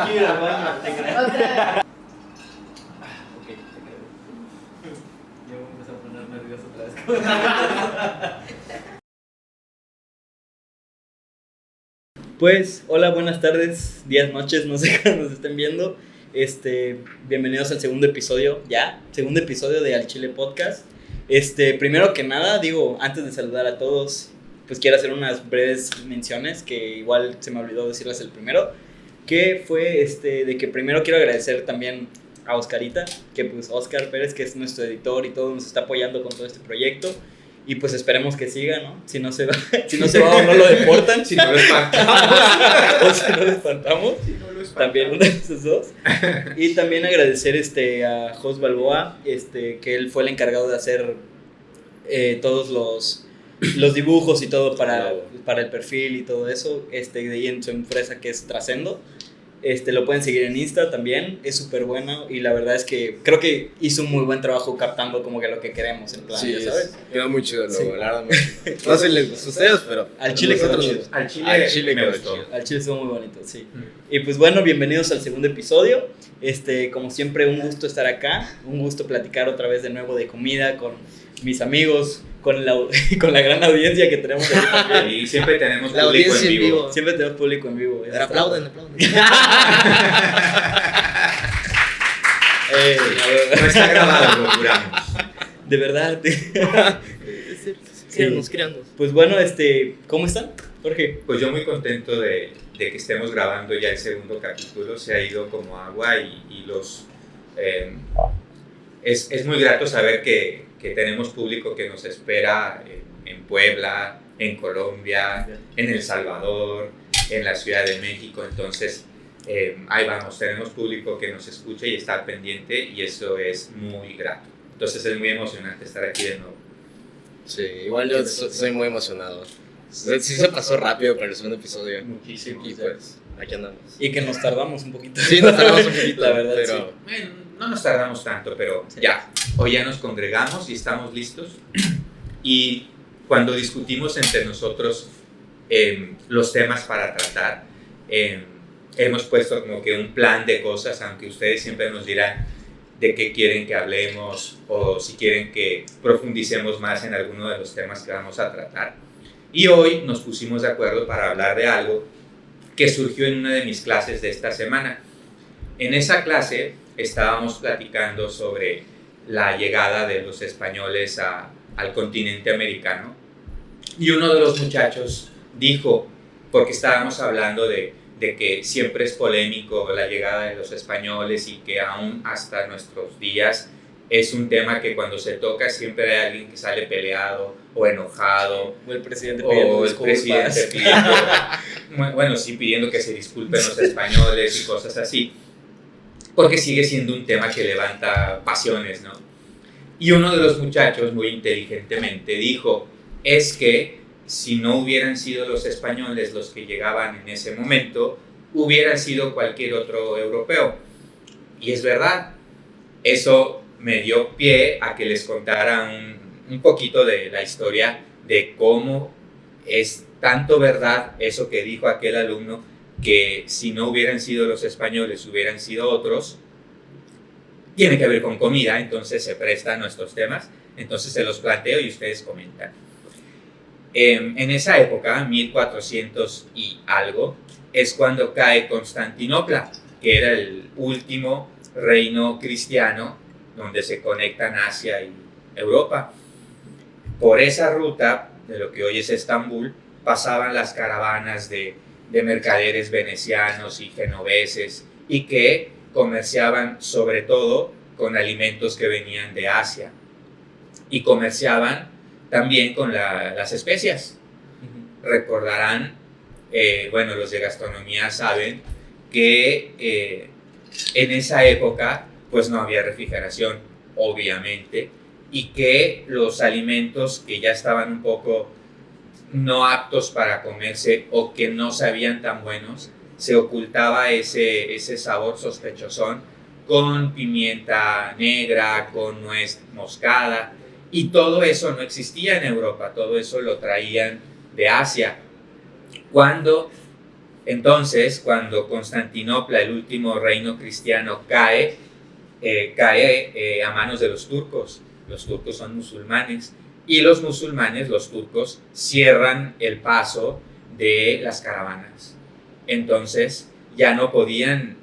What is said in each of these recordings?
quiero ir al baño, te creo. Otra. Ok, te creo. Yo me empecé a poner nervioso otra vez. Pues, hola, buenas tardes, días, noches, no sé cuándo nos estén viendo. Bienvenidos al segundo episodio de Al Chile Podcast. Primero que nada, antes de saludar a todos, pues quiero hacer unas breves menciones que igual se me olvidó decirles el primero, que fue de que primero quiero agradecer también a Oscarita, que pues Oscar Pérez, que es nuestro editor y todo, nos está apoyando con todo este proyecto. Y pues esperemos que siga, ¿no? Si no se va o no lo deportan. Si no lo espantamos. O si no lo espantamos. También una de esos dos. Y también agradecer a Jos Balboa, que él fue el encargado de hacer todos los dibujos y todo para el perfil y todo eso. De ahí en su empresa que es Trascendo. Lo pueden seguir en Insta también, es súper bueno y la verdad es que creo que hizo un muy buen trabajo captando como que lo que queremos en plan, sí, ya sabes. Quedó muy chido el logo, Sí. la verdad. No sé si les gustó a ustedes, pero Al chile quedó nosotros- chido. Al chile me quedó gustó. chido. Al chile estuvo muy bonito, sí. Y pues bueno, bienvenidos al segundo episodio. Como siempre, un gusto estar acá, un gusto platicar otra vez de nuevo de comida con mis amigos, con la gran audiencia que tenemos aquí también. Y siempre tenemos La público audiencia en en vivo. vivo. Siempre tenemos público en vivo. Pero aplauden. No está grabado, lo juramos. De verdad. Créanos. Pues bueno, ¿cómo están, Jorge? Pues yo muy contento de que estemos grabando ya el segundo capítulo. Se ha ido como agua y es muy grato saber que tenemos público que nos espera en Puebla, en Colombia, en El Salvador, en la Ciudad de México. Entonces, ahí vamos, tenemos público que nos escucha y está pendiente y eso es muy grato. Entonces es muy emocionante estar aquí de nuevo. Sí, igual yo soy muy emocionado. Sí se pasó rápido para el segundo episodio. Muchísimo. Y pues, aquí andamos. Y que nos tardamos un poquito. Sí, nos tardamos un poquito, La verdad, pero Bueno, no nos tardamos tanto, pero Sí. ya, hoy ya nos congregamos y estamos listos. Y cuando discutimos entre nosotros los temas para tratar, hemos puesto como que un plan de cosas, aunque ustedes siempre nos dirán de qué quieren que hablemos o si quieren que profundicemos más en alguno de los temas que vamos a tratar. Y hoy nos pusimos de acuerdo para hablar de algo que surgió en una de mis clases de esta semana. En esa clase estábamos platicando sobre la llegada de los españoles al continente americano y uno de los muchachos dijo, porque estábamos hablando de que siempre es polémico la llegada de los españoles y que aún hasta nuestros días es un tema que cuando se toca siempre hay alguien que sale peleado o enojado. O el presidente pidiendo O el disculpas. presidente pidiendo, bueno, sí, pidiendo que se disculpen los españoles y cosas así, porque sigue siendo un tema que levanta pasiones, ¿no? Y uno de los muchachos muy inteligentemente dijo, es que si no hubieran sido los españoles los que llegaban en ese momento, hubieran sido cualquier otro europeo. Y es verdad, eso me dio pie a que les contara un poquito de la historia de cómo es tanto verdad eso que dijo aquel alumno, que si no hubieran sido los españoles, hubieran sido otros. Tiene que ver con comida, entonces se presta a nuestros temas, entonces se los planteo y ustedes comentan. En esa época, 1400 y algo, es cuando cae Constantinopla, que era el último reino cristiano donde se conectan Asia y Europa. Por esa ruta, de lo que hoy es Estambul, pasaban las caravanas de mercaderes venecianos y genoveses y que comerciaban sobre todo con alimentos que venían de Asia y comerciaban también con las especias. Recordarán, bueno, los de gastronomía saben que en esa época pues no había refrigeración, obviamente, y que los alimentos que ya estaban un poco no aptos para comerse o que no sabían tan buenos, se ocultaba ese sabor sospechosón con pimienta negra, con nuez moscada, y todo eso no existía en Europa, todo eso lo traían de Asia. Cuando Entonces, cuando Constantinopla, el último reino cristiano, cae a manos de los turcos son musulmanes, y los musulmanes, los turcos, cierran el paso de las caravanas. Entonces, ya no podían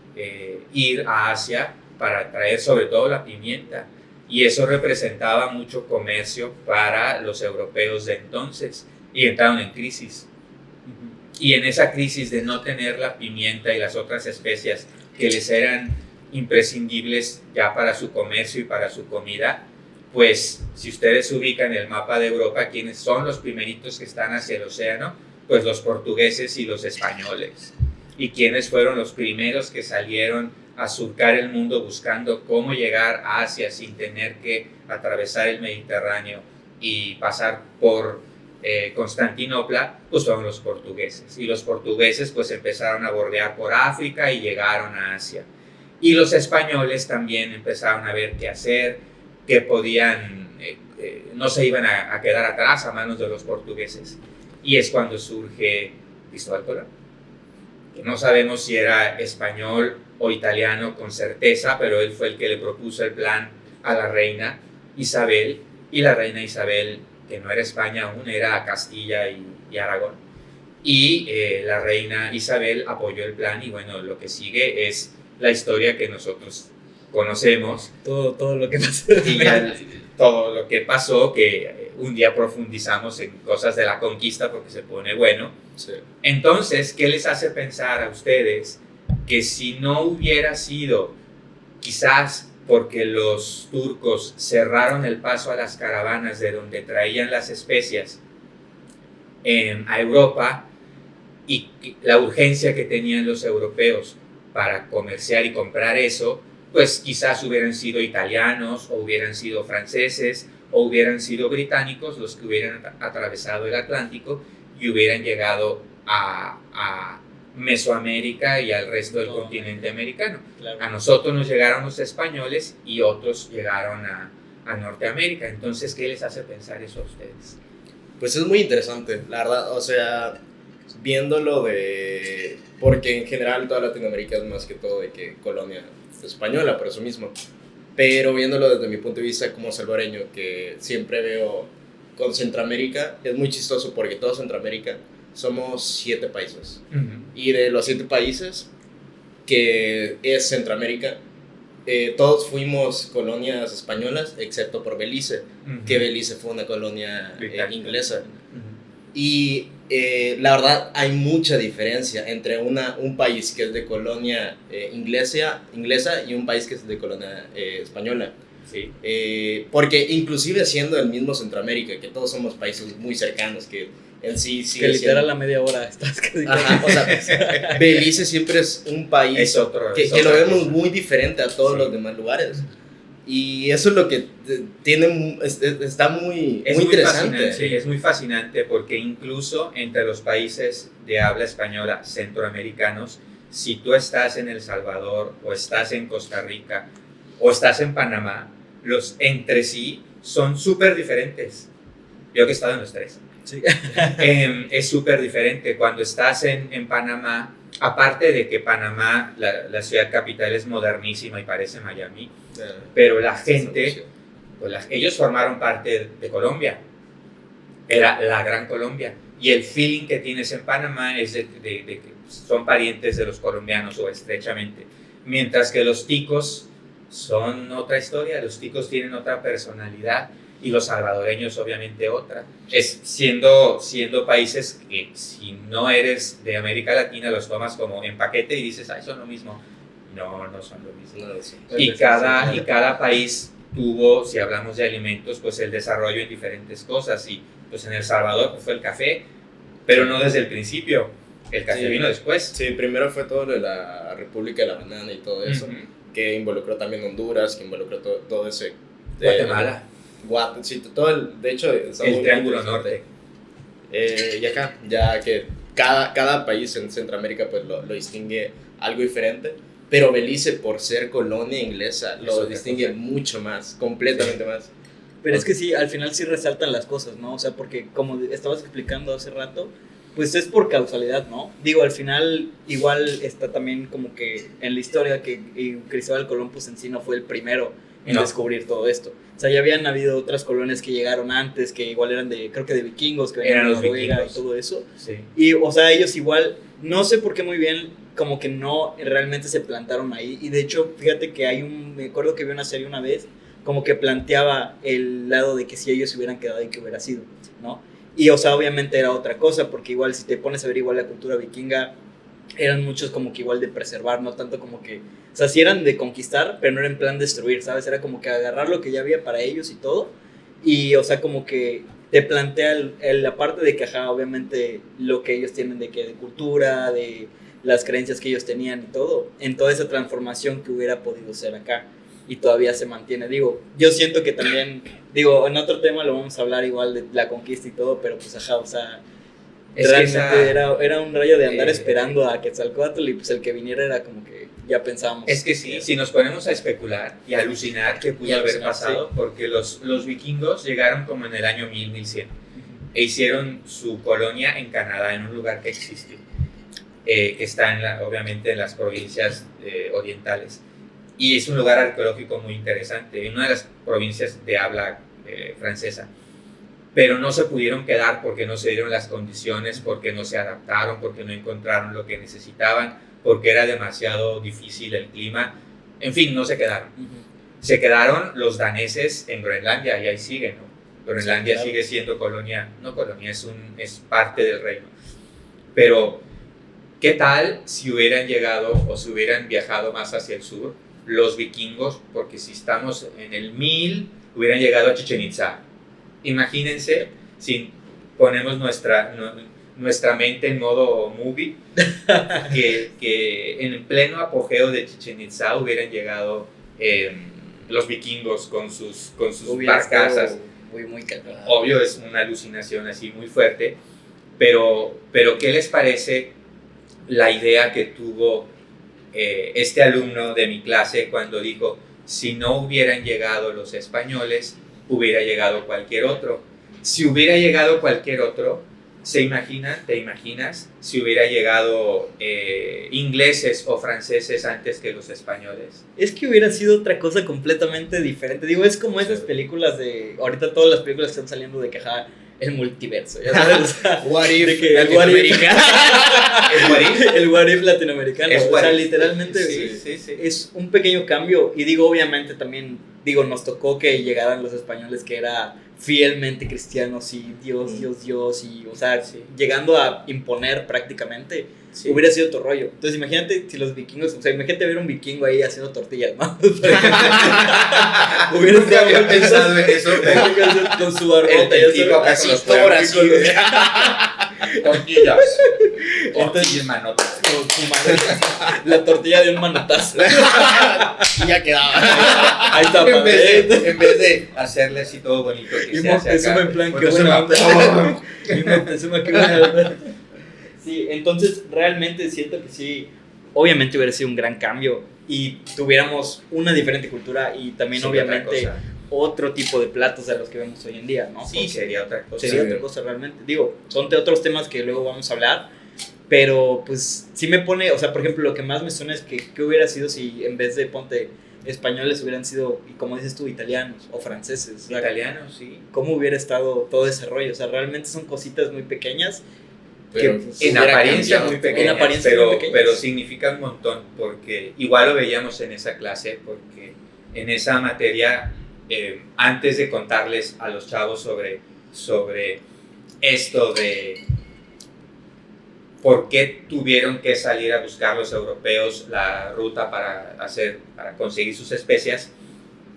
ir a Asia para traer sobre todo la pimienta, y eso representaba mucho comercio para los europeos de entonces, y entraron en crisis. Y en esa crisis de no tener la pimienta y las otras especias que les eran imprescindibles ya para su comercio y para su comida, pues si ustedes ubican el mapa de Europa, ¿quiénes son los primeritos que están hacia el océano? Pues los portugueses y los españoles. ¿Y quiénes fueron los primeros que salieron a surcar el mundo buscando cómo llegar a Asia sin tener que atravesar el Mediterráneo y pasar por Constantinopla? Pues fueron los portugueses. Y los portugueses pues empezaron a bordear por África y llegaron a Asia. Y los españoles también empezaron a ver qué hacer, que podían, no se iban a quedar atrás a manos de los portugueses. Y es cuando surge Cristóbal Colón. No sabemos si era español o italiano con certeza, pero él fue el que le propuso el plan a la reina Isabel, y la reina Isabel, que no era España aún, era Castilla y Aragón. Y la reina Isabel apoyó el plan, y bueno, lo que sigue es la historia que nosotros conocemos. Todo lo que pasó. Y ya todo lo que pasó, que un día profundizamos en cosas de la conquista porque se pone bueno. Sí. Entonces, ¿qué les hace pensar a ustedes que si no hubiera sido quizás porque los turcos cerraron el paso a las caravanas de donde traían las especias a Europa, y la urgencia que tenían los europeos para comerciar y comprar eso, pues quizás hubieran sido italianos o hubieran sido franceses o hubieran sido británicos los que hubieran atravesado el Atlántico y hubieran llegado a Mesoamérica y al resto del continente americano. Claro. A nosotros nos llegaron los españoles y otros llegaron a Norteamérica. Entonces, ¿qué les hace pensar eso a ustedes? Pues es muy interesante, la verdad, o sea, viéndolo de... Porque en general toda Latinoamérica es más que todo de que colonia española, por eso mismo. Pero viéndolo desde mi punto de vista como salvadoreño, que siempre veo con Centroamérica, es muy chistoso porque todo Centroamérica somos 7 países. Y de los 7 países que es Centroamérica, todos fuimos colonias españolas, excepto por Belice, que Belice fue una colonia inglesa. Y la verdad hay mucha diferencia entre un país que es de colonia inglesa y un país que es de colonia española. Sí. Porque inclusive siendo el mismo Centroamérica, que todos somos países muy cercanos, que en sí que literal a la media hora estás casi. Ajá, o sea, Belice siempre es un país que lo vemos muy diferente a todos los demás lugares. Y eso es lo que tiene, está muy interesante. Sí, es muy fascinante porque incluso entre los países de habla española centroamericanos, si tú estás en El Salvador o estás en Costa Rica o estás en Panamá, los entre sí son súper diferentes. Yo que he estado en los 3. Sí. Es súper diferente. Cuando estás en Panamá, aparte de que Panamá, la ciudad capital, es modernísima y parece Miami, pero la gente, pues ellos formaron parte de Colombia, era la Gran Colombia, y el feeling que tienes en Panamá es de que son parientes de los colombianos o estrechamente, mientras que los ticos son otra historia, los ticos tienen otra personalidad y los salvadoreños obviamente otra, siendo países que si no eres de América Latina los tomas como en paquete y dices, ay, son lo mismo. No son lo mismo. No, sí. Y cada país tuvo, si hablamos de alimentos, pues el desarrollo en diferentes cosas. Y pues en El Salvador pues, fue el café, pero no desde el principio. El café vino después. Sí, primero fue todo lo de la República de la Banana y todo eso, que involucró también Honduras, que involucró todo ese... Guatemala. Sí, todo de hecho... El Triángulo Norte. Y acá, ya que cada país en Centroamérica pues lo distingue algo diferente. Pero Belice, por ser colonia inglesa, lo distingue mucho más, completamente más. Pero es que sí, al final sí resaltan las cosas, ¿no? O sea, porque como estabas explicando hace rato, pues es por causalidad, ¿no? Digo, al final igual está también como que en la historia que Cristóbal Colón pues en sí no fue el primero en descubrir todo esto. O sea, ya habían habido otras colonias que llegaron antes, que igual eran creo que de vikingos, que venían de Noruega y todo eso. Sí. Y, o sea, ellos igual, no sé por qué muy bien, como que no realmente se plantaron ahí. Y de hecho, fíjate que me acuerdo que vi una serie una vez, como que planteaba el lado de que si ellos se hubieran quedado ahí, que hubiera sido, ¿no? Y, o sea, obviamente era otra cosa, porque igual si te pones a ver igual la cultura vikinga, eran muchos como que igual de preservar, no tanto como que, o sea, sí eran de conquistar, pero no era en plan destruir, ¿sabes? Era como que agarrar lo que ya había para ellos y todo, y, o sea, como que te plantea la parte de que, ajá, obviamente lo que ellos tienen de cultura, de las creencias que ellos tenían y todo, en toda esa transformación que hubiera podido ser acá, y todavía se mantiene. Digo, yo siento que también, digo, en otro tema lo vamos a hablar igual de la conquista y todo, pero pues, ajá, o sea, es realmente era un rayo de andar esperando a Quetzalcóatl, y pues el que viniera era como que ya pensábamos. Es que sí, si nos ponemos a especular y a alucinar qué pudo haber pasado, sí. Porque los vikingos llegaron como en el año 1100 e hicieron su colonia en Canadá, en un lugar que existe, que está obviamente en las provincias orientales, y es un lugar arqueológico muy interesante, en una de las provincias de habla francesa. Pero no se pudieron quedar porque no se dieron las condiciones, porque no se adaptaron, porque no encontraron lo que necesitaban, porque era demasiado difícil el clima. En fin, no se quedaron. Se quedaron los daneses en Groenlandia y ahí siguen, ¿no? Groenlandia sigue siendo colonia, no colonia, es parte del reino. Pero, ¿qué tal si hubieran llegado o si hubieran viajado más hacia el sur los vikingos? Porque si estamos en el 1000, hubieran llegado a Chichén Itzá. Imagínense si ponemos nuestra mente en modo movie, que en pleno apogeo de Chichén Itzá hubieran llegado los vikingos con sus barcazas. Muy calmado. Obvio, es una alucinación así muy fuerte, pero ¿qué les parece la idea que tuvo este alumno de mi clase cuando dijo, si no hubieran llegado los españoles, hubiera llegado cualquier otro? Si hubiera llegado cualquier otro, ¿te imaginas si hubiera llegado ingleses o franceses antes que los españoles? Es que hubiera sido otra cosa completamente diferente. Digo, es como esas películas ahorita todas las películas que están saliendo de que el multiverso, ya sabes, o sea, What if de que el what if latinoamericano, o sea, literalmente sí. Es un pequeño cambio. Y digo, obviamente también, nos tocó que llegaran los españoles que era fielmente cristianos y Dios, y, o sea, llegando a imponer prácticamente, hubiera sido otro rollo. Entonces imagínate si los vikingos, o sea, imagínate ver un vikingo ahí haciendo tortillas, ¿no? Nunca había pensado en eso, con su barbota, el tipo así, tortillas. Entonces, manotas. La tortilla de un manotazo. Y ya quedaba. Ahí está, en vez de hacerle así todo bonito que se hace acá. En plan, qué buena onda. Qué buena onda. Sí, entonces realmente siento que sí, obviamente hubiera sido un gran cambio y tuviéramos una diferente cultura y también obviamente otro tipo de platos de los que vemos hoy en día, ¿no? Sí, sería otra cosa. Sería otra cosa realmente. Digo, son de otros temas que luego vamos a hablar, pero pues sí me pone, o sea, por ejemplo, lo que más me suena es que ¿qué hubiera sido si en vez de, ponte, españoles hubieran sido, y como dices tú, italianos o franceses? Italianos, sí. ¿Cómo hubiera estado todo ese rollo? O sea, realmente son cositas muy pequeñas. Pero, en apariencia muy pequeñas, pero significa un montón, porque igual lo veíamos en esa clase, porque en esa materia, antes de contarles a los chavos sobre esto de por qué tuvieron que salir a buscar los europeos la ruta para conseguir sus especias,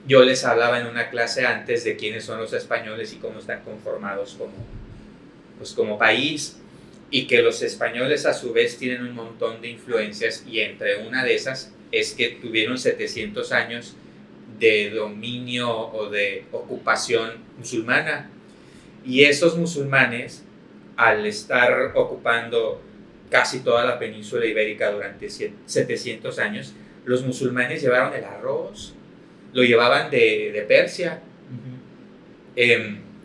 yo les hablaba en una clase antes de quiénes son los españoles y cómo están conformados como país, y que los españoles a su vez tienen un montón de influencias, y entre una de esas es que tuvieron 700 años de dominio o de ocupación musulmana, y esos musulmanes, al estar ocupando casi toda la península ibérica durante 700 años, los musulmanes llevaron el arroz, lo llevaban de Persia.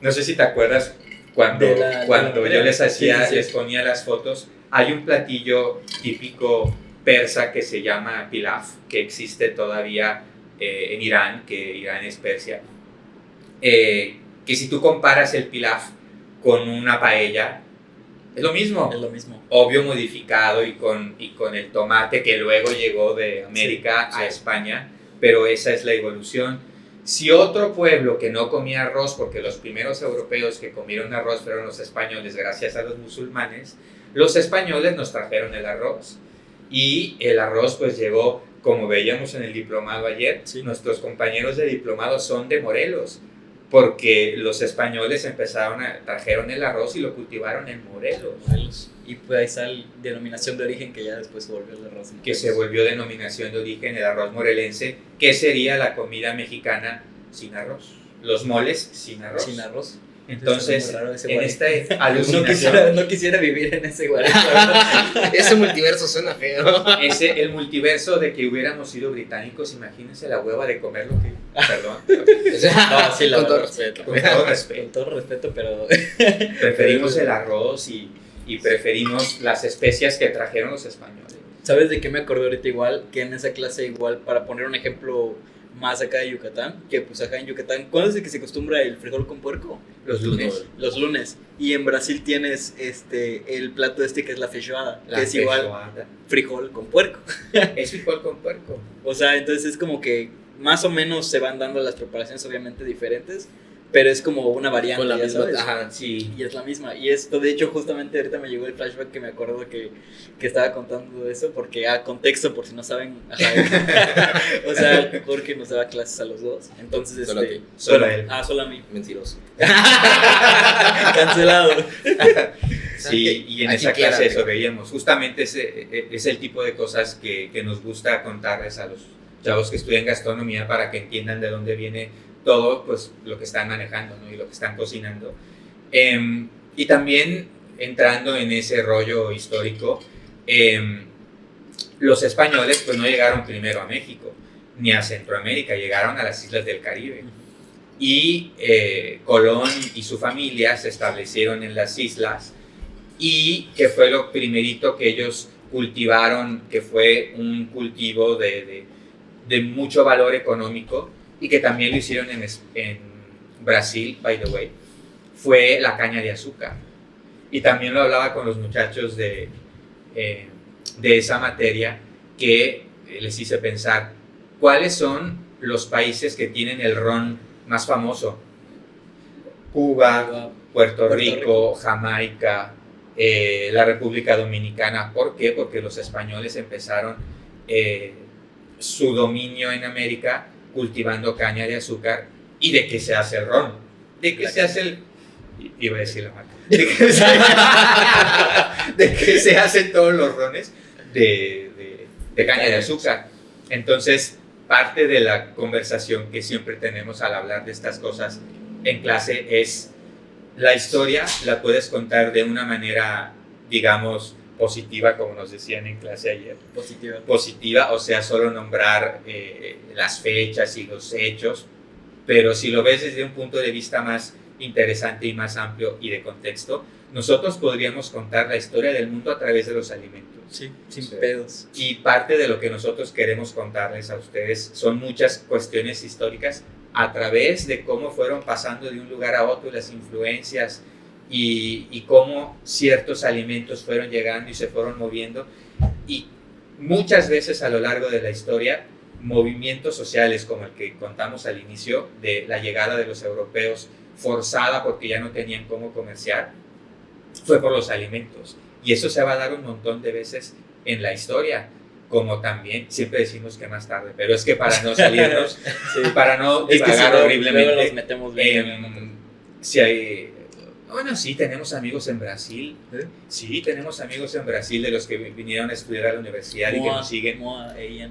No sé si te acuerdas cuando de yo les hacía, sí. les ponía las fotos, hay un platillo típico persa que se llama pilaf, que existe todavía en Irán, que Irán es Persia, que si tú comparas el pilaf con una paella, es lo mismo. Es lo mismo. Obvio modificado y con el tomate que luego llegó de América a España, pero esa es la evolución. Si otro pueblo que no comía arroz, porque los primeros europeos que comieron arroz fueron los españoles gracias a los musulmanes, los españoles nos trajeron el arroz. Y el arroz pues llegó, como veíamos en el diplomado ayer, nuestros compañeros de diplomado son de Morelos, porque los españoles trajeron el arroz y lo cultivaron en Morelos. Y pues ahí está la denominación de origen que ya después se volvió el arroz. Que se volvió denominación de origen, el arroz morelense, que sería la comida mexicana sin arroz. Los moles sin arroz. Sin arroz. Entonces, en esta alucinación... No quisiera vivir en ese guarito. Ese multiverso suena feo. El multiverso de que hubiéramos sido británicos, imagínense la hueva de comer lo que... Perdón. No, sí, con todo respeto. Con todo respeto. Con todo respeto, pero... Preferimos el arroz y preferimos las especias que trajeron los españoles. ¿Sabes de qué me acordé ahorita igual? Que en esa clase igual, para poner un ejemplo más acá de Yucatán, que pues acá en Yucatán, ¿cuándo es el que se acostumbra el frijol con puerco? Los lunes. Los lunes. Y en Brasil tienes el plato que es la feijoada, que es igual frijol con puerco. Es frijol con puerco. O sea, entonces es como que más o menos se van dando las preparaciones obviamente diferentes, pero es como una variante, con la ya misma, sabes. ajá, sí. Y es la misma. Y esto, de hecho, justamente ahorita me llegó el flashback que me acuerdo que estaba contando de eso, porque contexto, por si no saben, ajá, o sea, Jorge nos daba clases a los dos. Entonces, Solo a ti. Solo a él. Solo a mí. Mentiroso. Cancelado. Sí, y en esa clase eso veíamos. Justamente ese es el tipo de cosas que nos gusta contarles a los chavos que estudian gastronomía para que entiendan de dónde viene todo, pues, lo que están manejando, ¿no? Y lo que están cocinando. Y también entrando en ese rollo histórico, los españoles pues no llegaron primero a México ni a Centroamérica, llegaron a las islas del Caribe. Y Colón y su familia se establecieron en las islas, y que fue lo primerito que ellos cultivaron, que fue un cultivo de mucho valor económico, y que también lo hicieron en Brasil, by the way, fue la caña de azúcar. Y también lo hablaba con los muchachos de esa materia, que les hice pensar, ¿cuáles son los países que tienen el ron más famoso? Cuba, Puerto Rico, Jamaica, la República Dominicana. ¿Por qué? Porque los españoles empezaron su dominio en América cultivando caña de azúcar. ¿Y de qué se hace el ron? ¿De qué se hace el...? Iba a decir la marca. ¿De qué se hacen todos los rones? De caña de azúcar. Entonces, parte de la conversación que siempre tenemos al hablar de estas cosas en clase es: la historia la puedes contar de una manera, digamos, positiva, como nos decían en clase ayer. Positiva, o sea, solo nombrar las fechas y los hechos, pero si lo ves desde un punto de vista más interesante y más amplio y de contexto, nosotros podríamos contar la historia del mundo a través de los alimentos. Sí, sin pedos. Y parte de lo que nosotros queremos contarles a ustedes son muchas cuestiones históricas a través de cómo fueron pasando de un lugar a otro las influencias, y cómo ciertos alimentos fueron llegando y se fueron moviendo. Y muchas veces a lo largo de la historia, movimientos sociales como el que contamos al inicio, de la llegada de los europeos forzada porque ya no tenían cómo comerciar, fue por los alimentos. Y eso se va a dar un montón de veces en la historia, como también siempre decimos que más tarde, pero es que para no salirnos, para no divagar horriblemente, nos metemos bien. si hay... Bueno, sí, tenemos amigos en Brasil. Sí, tenemos amigos en Brasil de los que vinieron a estudiar a la universidad y que nos siguen.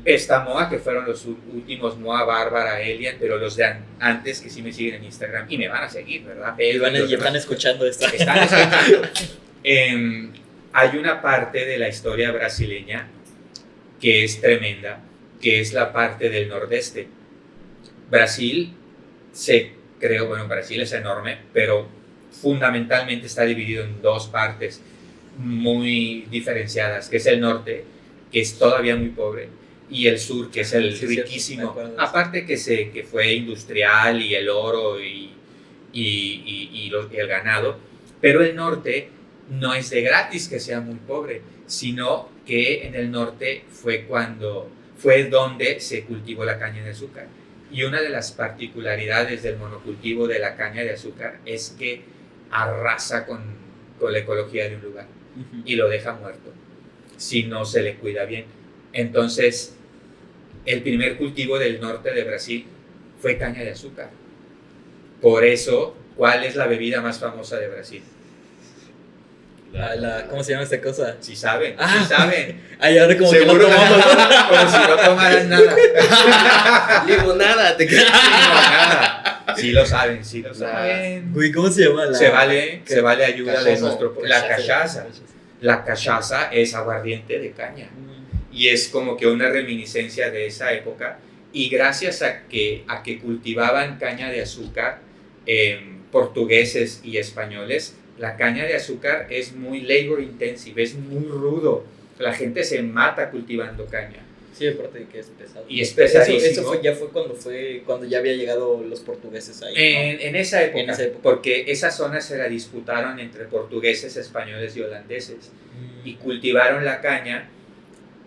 Está Moa, que fueron los últimos, Moa, Bárbara, Elian, pero los de antes que sí me siguen en Instagram y me van a seguir, ¿verdad? Y están escuchando esto. Están escuchando. Hay una parte de la historia brasileña que es tremenda, que es la parte del nordeste. Brasil Brasil es enorme, pero fundamentalmente está dividido en dos partes muy diferenciadas, que es el norte, que es todavía muy pobre, y el sur, que es el riquísimo. Aparte que fue industrial y el oro y el ganado, pero el norte no es de gratis que sea muy pobre, sino que en el norte fue donde se cultivó la caña de azúcar. Y una de las particularidades del monocultivo de la caña de azúcar es que arrasa con la ecología de un lugar y lo deja muerto si no se le cuida bien. Entonces, el primer cultivo del norte de Brasil fue caña de azúcar. Por eso, ¿cuál es la bebida más famosa de Brasil? ¿Cómo se llama esta cosa? Sí saben, sí saben. Ay, ahora como seguro que no tomamos. Como si no tomaran nada. Limonada, te quedas. Limonada. Sí lo saben, sí lo saben. Uy, ¿cómo se llama? Se vale ayuda cachaza. de nuestro... La cachaza. La cachaza es aguardiente de caña. Y es como que una reminiscencia de esa época. Y gracias a que cultivaban caña de azúcar, portugueses y españoles, la caña de azúcar es muy labor intensive, es muy rudo. La gente se mata cultivando caña. Sí, aparte de que es pesado. Y es pesadísimo. Eso ya fue cuando ya había llegado los portugueses ahí, ¿no? En esa época, En esa época. porque esa zona se la disputaron entre portugueses, españoles y holandeses. Y cultivaron la caña,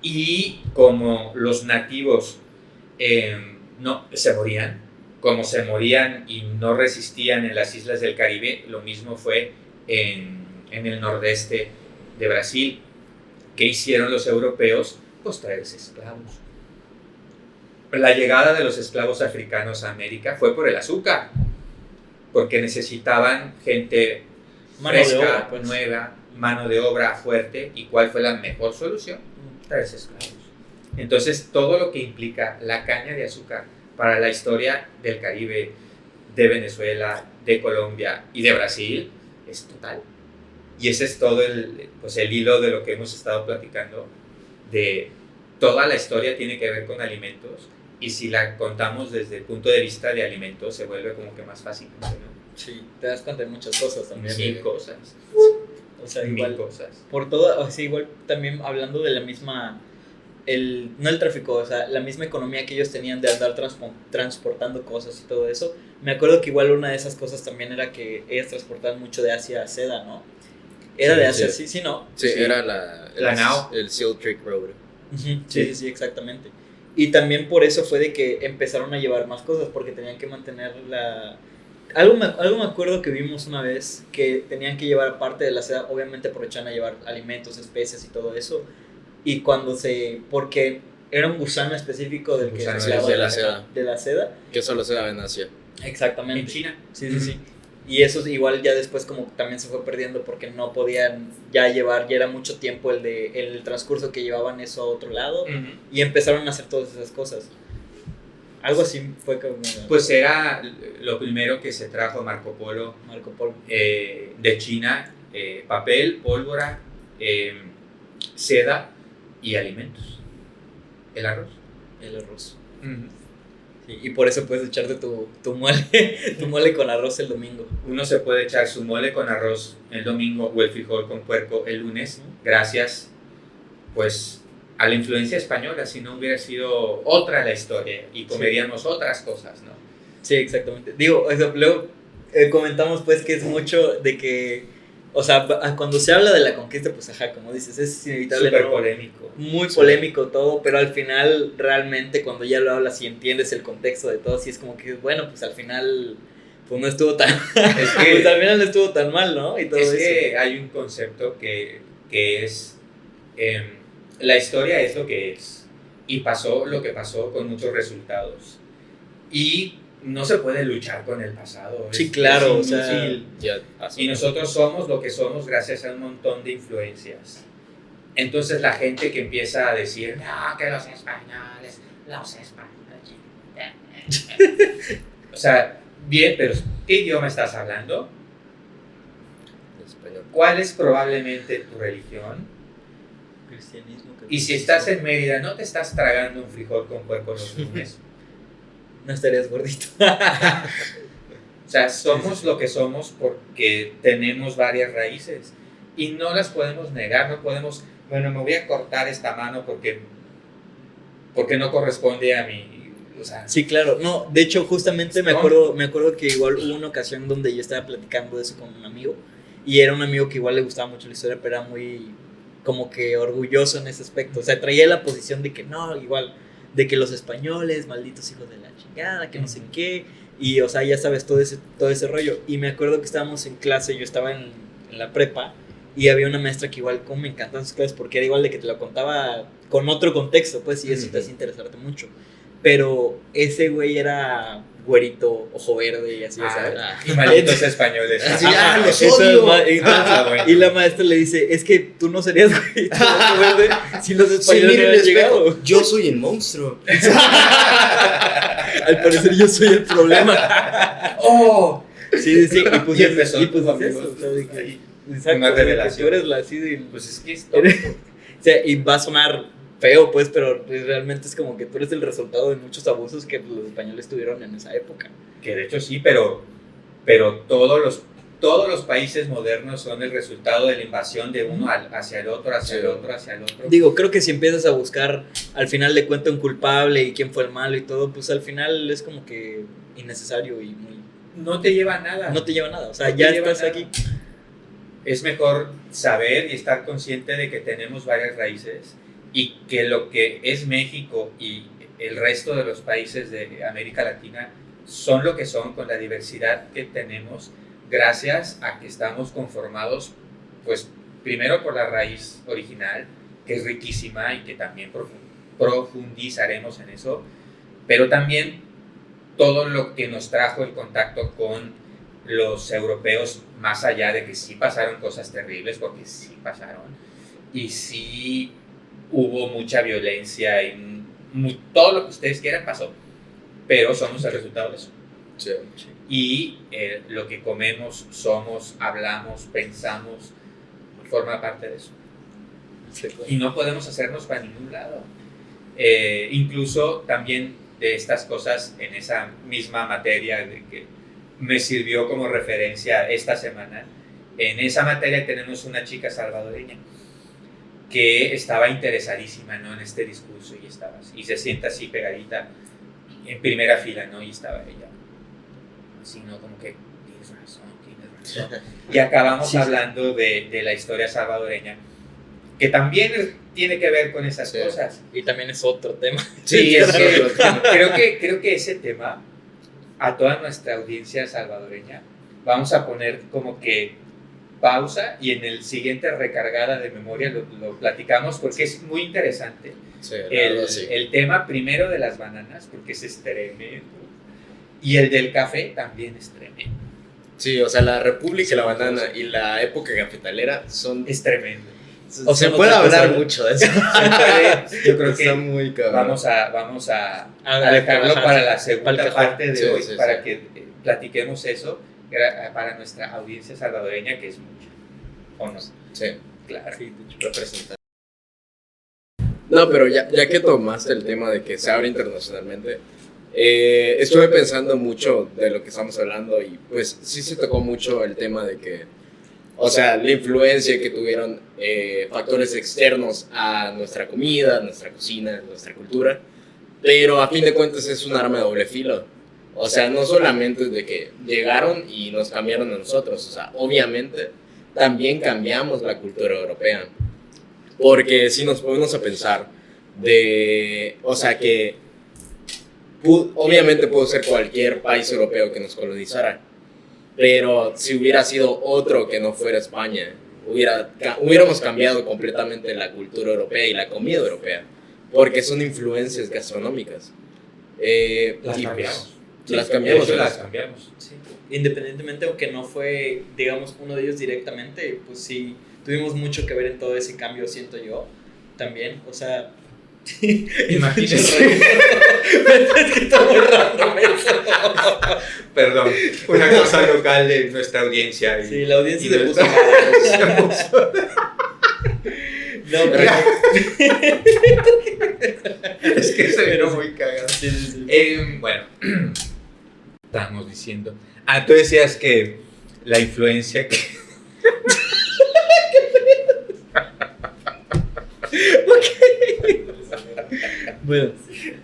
y como los nativos no se morían, como se morían y no resistían en las islas del Caribe, lo mismo fue en el nordeste de Brasil. ¿Qué hicieron los europeos? Pues traerse esclavos. La llegada de los esclavos africanos a América fue por el azúcar, porque necesitaban gente fresca, nueva, mano de obra fuerte. ¿Y cuál fue la mejor solución? Traerse esclavos. Entonces, todo lo que implica la caña de azúcar para la historia del Caribe, de Venezuela, de Colombia y de Brasil es total. Y ese es todo el hilo de lo que hemos estado platicando, de toda la historia tiene que ver con alimentos, y si la contamos desde el punto de vista de alimentos se vuelve como que más fácil, ¿no? Sí, te das cuenta de muchas cosas también. Mil cosas. O sea, igual, cosas. Por todo, o sea, igual también hablando de la misma, no el tráfico, o sea, la misma economía que ellos tenían de andar transportando cosas y todo eso. Me acuerdo que igual una de esas cosas también era que ellas transportaban mucho de Asia a seda, ¿no? Era Sí, de Asia, sí. sí, ¿no? Sí, Sí. era La nao. el Silk Creek Road. Sí, exactamente. Y también por eso fue de que empezaron a llevar más cosas, porque tenían que mantener la... Algo me acuerdo que vimos una vez, que tenían que llevar parte de la seda, obviamente aprovechaban a llevar alimentos, especias y todo eso, y porque era un gusano específico del que Gusano se hablaba de la seda. de la seda. Que solo se da en Asia. Exactamente. En China. Sí. Y eso igual ya después como también se fue perdiendo porque no podían ya llevar, ya era mucho tiempo el transcurso que llevaban eso a otro lado, y empezaron a hacer todas esas cosas. Algo así fue como... Pues era lo primero que se trajo Marco Polo de China, papel, pólvora, seda y alimentos. El arroz. El arroz. Sí, y por eso puedes echarte tu mole con arroz el domingo. Uno se puede echar su mole con arroz el domingo o el frijol con puerco el lunes, gracias pues a la influencia española. Si no hubiera sido otra la historia y comeríamos otras cosas, ¿no? Sí, exactamente. Digo, luego comentamos pues que es mucho de que, o sea, cuando se habla de la conquista, pues ajá, como dices, es inevitable. Súper ¿no? polémico. Muy polémico todo, pero al final realmente cuando ya lo hablas y entiendes el contexto de todo, sí es como que, bueno, pues al final pues no estuvo tan Es que, pues al final no estuvo tan mal, ¿no? Y todo es eso. que hay un concepto que es la historia es lo que es, y pasó lo que pasó con muchos resultados, y no se puede luchar con el pasado. Sí, claro, es o sea, inútil. Ya pasó. Y nosotros somos lo que somos gracias a un montón de influencias. Entonces la gente que empieza a decir, no, que los españoles. O sea, bien, pero ¿qué idioma estás hablando? Español. ¿Cuál es probablemente tu religión? Cristianismo. Y si estás en Mérida, ¿no te estás tragando un frijol con puerco los lunes? No estarías gordito. O sea, somos lo que somos porque tenemos varias raíces y no las podemos negar, no podemos, bueno, me voy a cortar esta mano porque no corresponde a mí. O sea, sí, claro. No, de hecho, justamente me acuerdo que igual hubo una ocasión donde yo estaba platicando de eso con un amigo y era un amigo que igual le gustaba mucho la historia, pero era muy como que orgulloso en ese aspecto. O sea, traía la posición de que no, igual, de que los españoles, malditos hijos de la chingada, que no sé qué. Y, o sea, ya sabes, todo ese rollo. Y me acuerdo que estábamos en clase, yo estaba en la prepa, y había una maestra que igual, como me encantan sus clases, porque era igual de que te lo contaba con otro contexto, pues, y eso te hace interesarte mucho. Pero ese güey era güerito, ojo verde y así, ¿sabes? Y malditos españoles. Así, los odio. Y la maestra le dice, es que tú no serías güerito, ojo verde, si los españoles miren, no han llegado. Yo soy el monstruo. Al parecer yo soy el problema. ¡Oh! Sí. Y pues empezó eso, tu amigo. o sea, de que, Ahí. exacto, Una o sea, de que revelación. tú eres la así de, Pues es que es o sea, y va a sonar feo, pues, pero realmente es como que tú eres el resultado de muchos abusos que los españoles tuvieron en esa época. que de hecho sí, pero todos los países modernos son el resultado de la invasión de uno hacia el otro, hacia el otro, hacia el otro. Digo, creo que si empiezas a buscar al final de cuenta un culpable y quién fue el malo y todo, pues al final es como que innecesario y muy... No te lleva a nada. No te lleva a nada, o sea, No te ya lleva estás a nada. aquí. Es mejor saber y estar consciente de que tenemos varias raíces y que lo que es México y el resto de los países de América Latina son lo que son con la diversidad que tenemos gracias a que estamos conformados, pues primero por la raíz original, que es riquísima y que también profundizaremos en eso, pero también todo lo que nos trajo el contacto con los europeos, más allá de que sí pasaron cosas terribles, porque sí pasaron, y sí hubo mucha violencia y todo lo que ustedes quieran pasó, pero somos el resultado de eso. Sí. Y lo que comemos, somos, hablamos, pensamos, forma parte de eso. Sí, claro. Y no podemos hacernos para ningún lado. Incluso también de estas cosas en esa misma materia de que me sirvió como referencia esta semana. En esa materia tenemos una chica salvadoreña que estaba interesadísima, ¿no?, en este discurso y se sienta así pegadita en primera fila, ¿no? Y estaba ella así, ¿no? Como que tienes razón. Y acabamos hablando de la historia salvadoreña, que también tiene que ver con esas cosas. Y también es otro tema. Sí, es que creo que ese tema, a toda nuestra audiencia salvadoreña, vamos a poner como que pausa y en el siguiente recargada de memoria lo platicamos porque es muy interesante. Sí, El tema primero de las bananas, porque ese es tremendo, y el del café también es tremendo. Sí, o sea, la República, la banana y la época cafetalera Es tremendo. O sea, puede hablar mucho de eso. Yo creo que está muy cabrón. vamos a dejarlo para la segunda parte de hoy, para que platiquemos eso para nuestra audiencia salvadoreña, que es mucha, ¿o no? Sí, Claro. Sí, representar. No, pero ya que tomaste el tema de que se abre internacionalmente, estuve pensando mucho de lo que estamos hablando y pues sí se tocó mucho el tema de que, o sea, la influencia que tuvieron factores externos a nuestra comida, nuestra cocina, nuestra cultura, pero a fin de cuentas es un arma de doble filo. O sea, no solamente es de que llegaron y nos cambiaron a nosotros, o sea, obviamente también cambiamos la cultura europea. Porque si nos ponemos a pensar o sea, que obviamente pudo ser cualquier país europeo que nos colonizara, pero si hubiera sido otro que no fuera España, hubiéramos cambiado completamente la cultura europea y la comida europea, porque son influencias gastronómicas. Las y cambiamos. Las cambiamos. Las cambiamos. Sí. Independientemente, aunque no fue, digamos, uno de ellos directamente, pues sí, tuvimos mucho que ver en todo ese cambio, siento yo, también, o sea... Imagínense. Es que está muy random eso. Perdón, una cosa local de nuestra audiencia. Sí, la audiencia y se puso mal. No, pero... Es que se vino muy cagado. Sí. Bueno, estamos diciendo. Tú decías que la influencia que... Bueno,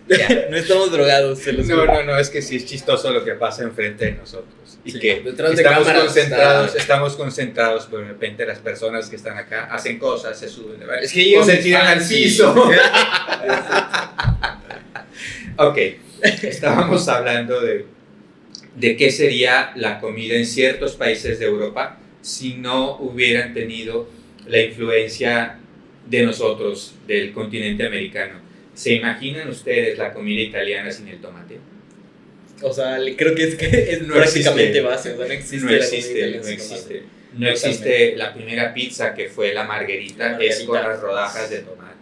ya, no estamos drogados, se los juro. No, es que sí es chistoso lo que pasa enfrente de nosotros. Y Sí, que detrás de estamos cámaras concentrados, estamos concentrados, pero de repente las personas que están acá hacen cosas, se suben, ¿verdad? Es que o se tiran al piso. Ok, estábamos hablando de qué sería la comida en ciertos países de Europa si no hubieran tenido la influencia de nosotros, del continente americano. ¿Se imaginan ustedes la comida italiana sin el tomate? O sea, creo que es No prácticamente existe. base, o sea, no existe. No la existe, comida no italiana sin existe. tomate. No existe la primera pizza que fue la margherita, es con Margherita. las rodajas de tomate.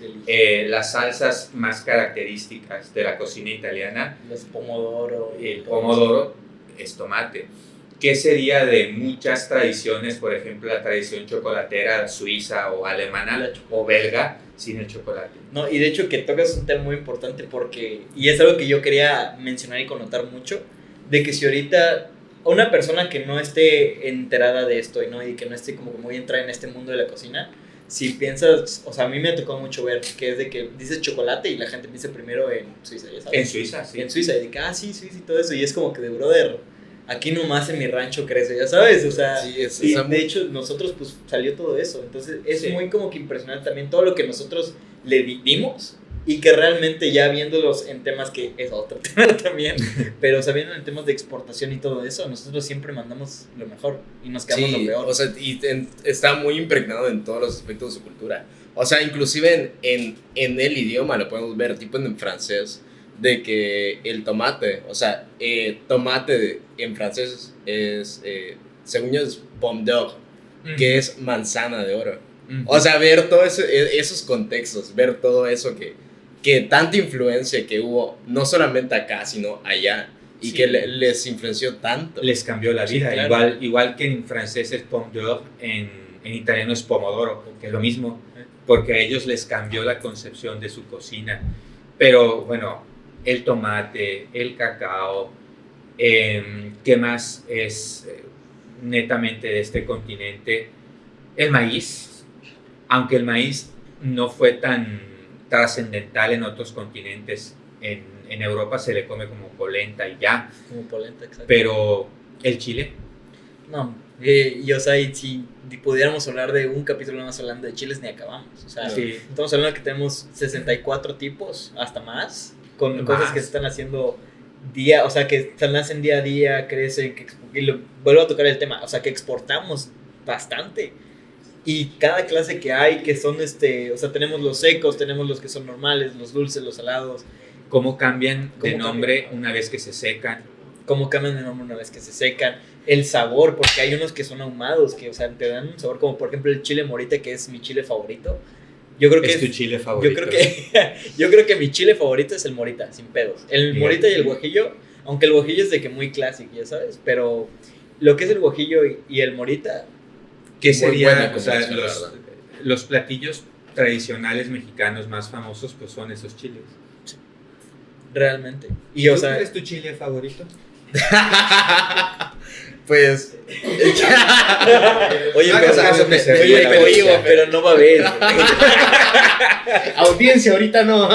Delicioso. Las salsas más características de la cocina italiana, Los pomodoro. el pomodoro es tomate. ¿Qué sería de muchas tradiciones, por ejemplo, la tradición chocolatera suiza o alemana La chocolate. o belga sin el chocolate? No, y de hecho que tocas un tema muy importante porque, y es algo que yo quería mencionar y connotar mucho, de que si ahorita una persona que no esté enterada de esto y que no esté como que muy entrada en este mundo de la cocina, si piensas, o sea, a mí me ha tocado mucho ver que es de que dices chocolate y la gente piensa primero en Suiza, ¿ya sabes? En Suiza, sí. En Suiza, y de que, sí, Suiza y todo eso, y es como que de brother, aquí nomás en mi rancho crece, ya sabes, o sea, Sí, es- y está muy- de hecho nosotros pues salió todo eso, entonces es Sí. muy como que impresionante también todo lo que nosotros le dimos y que realmente ya viéndolos en temas que es otro tema también, pero o sea, viendo en temas de exportación y todo eso, nosotros siempre mandamos lo mejor y nos quedamos lo peor. O sea, está muy impregnado en todos los aspectos de su cultura. O sea, inclusive en el idioma lo podemos ver, tipo en francés, de que el tomate, o sea, tomate en francés es, según yo, es pomme d'or, que es manzana de oro. O sea, ver todos esos contextos, ver todo eso que tanta influencia que hubo, no solamente acá, sino allá, y Sí. que les influenció tanto. Les cambió la Sí, vida. claro. Igual que en francés es pomme d'or, en italiano es pomodoro, que es lo mismo, porque a ellos les cambió la concepción de su cocina. Pero bueno, el tomate, el cacao, ¿qué más es netamente de este continente? El maíz, aunque el maíz no fue tan trascendental en otros continentes, en Europa se le come como polenta y ya, Como polenta, exacto. pero el chile, No, y o sea, y si pudiéramos hablar de un capítulo más hablando de chiles, ni acabamos. O sea, sí, estamos hablando de que tenemos 64 tipos, hasta más, con Más. cosas que se están haciendo o sea, que se nacen día a día, crecen, vuelvo a tocar el tema, o sea, que exportamos bastante. Y cada clase que hay, que son, o sea, tenemos los secos, tenemos los que son normales, los dulces, los salados, cómo cambian de ¿Cómo nombre cambian? una vez que se secan. cómo cambian de nombre una vez que se secan, el sabor, porque hay unos que son ahumados, que, o sea, te dan un sabor como, por ejemplo, el chile morita, que es mi chile favorito. Yo creo que Es tu chile favorito. yo creo que mi chile favorito es el morita, sin pedos. El Fíjate. morita y el guajillo, aunque el guajillo es de que muy clásico, ya sabes, pero lo que es el guajillo y el morita, ¿Qué Muy sería? buena O sea, combinación, la verdad. los platillos tradicionales mexicanos más famosos pues son esos chiles. realmente. Y o ¿Tú sea, cuál es tu chile favorito? Pues. oye, No hagas caso, me Mr. oye, Miyagi. pero no va a haber. Audiencia, ahorita no.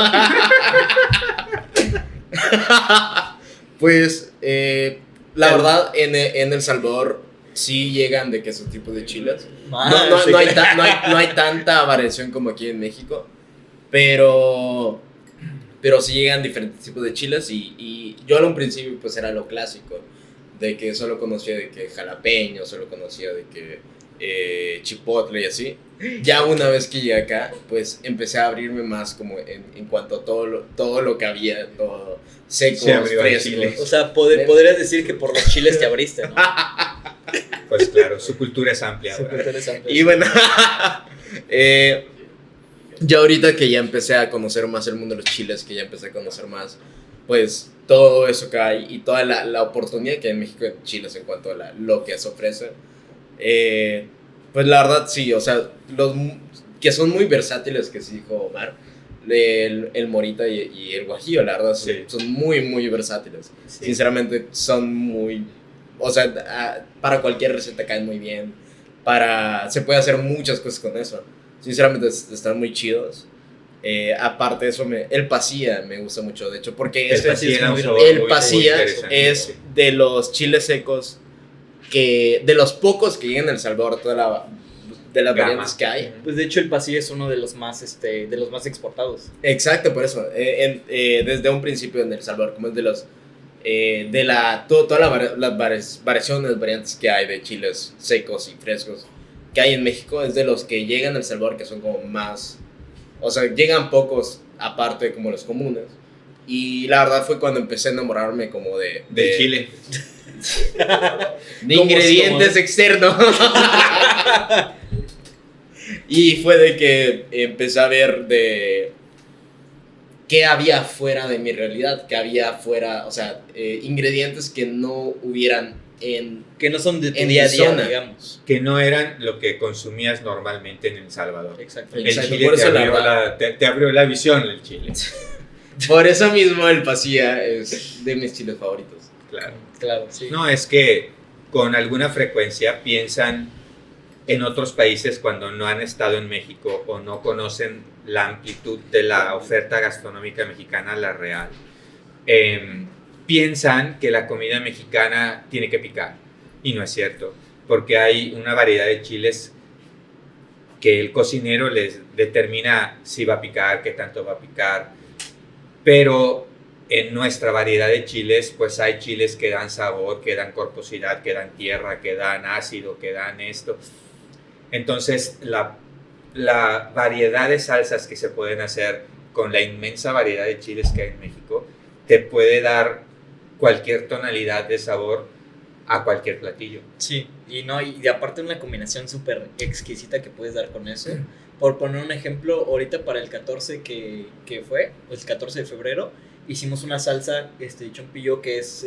Pues, la verdad, en El Salvador sí llegan de que esos tipos de chiles. No hay tanta variación como aquí en México, pero sí llegan diferentes tipos de chiles y yo al un principio pues era lo clásico, de que solo conocía de que jalapeño, solo conocía de que chipotle y así. Ya una vez que llegué acá, pues empecé a abrirme más como en cuanto a todo lo que había, todo secos, Se abrió al frescos. chile. O sea, podrías decir que por los chiles te abriste, ¿no? Pues claro, su cultura es amplia ahora. Y bueno, ya ahorita que ya empecé a conocer más el mundo de los chiles, que ya empecé a conocer más, pues todo eso que hay y toda la oportunidad que hay en México en chiles en cuanto a lo que se ofrece, pues la verdad sí, o sea, los que son muy versátiles, que sí dijo Omar, el morita y el guajillo, la verdad, Sí. son muy, muy versátiles. Sí. Sinceramente, son muy o sea, para cualquier receta caen muy bien. Se puede hacer muchas cosas con eso. Sinceramente están muy chidos. Aparte de eso, el pasilla me gusta mucho, de hecho, porque el pasilla es de los chiles secos de los pocos que llegan a El Salvador, de las variantes que hay. Pues de hecho el pasilla es uno de los más exportados. Exacto, por eso. Desde un principio en El Salvador, como es de los todas las variantes que hay de chiles secos y frescos que hay en México, es de los que llegan a El Salvador, que son como más, o sea, llegan pocos aparte como los comunes. Y la verdad fue cuando empecé a enamorarme como de Chile. De ingredientes externos. Y fue de que empecé a ver de qué había fuera de mi realidad, qué había fuera, o sea, ingredientes que no hubieran que no son de tu día a día, digamos. Que no eran lo que consumías normalmente en El Salvador. Exacto. El Chile te abrió la visión, el Chile. Por eso mismo el pasilla es de mis chiles favoritos. Claro, sí. No, es que con alguna frecuencia piensan en otros países cuando no han estado en México o no conocen la amplitud de la oferta gastronómica mexicana, la real. Piensan que la comida mexicana tiene que picar, y no es cierto, porque hay una variedad de chiles que el cocinero les determina si va a picar, qué tanto va a picar, pero en nuestra variedad de chiles, pues hay chiles que dan sabor, que dan corposidad, que dan tierra, que dan ácido, que dan esto. Entonces, la variedad de salsas que se pueden hacer con la inmensa variedad de chiles que hay en México te puede dar cualquier tonalidad de sabor a cualquier platillo. Sí, y aparte una combinación súper exquisita que puedes dar con eso. Por poner un ejemplo, ahorita para el 14 que fue, el 14 de febrero, hicimos una salsa chompillo que es,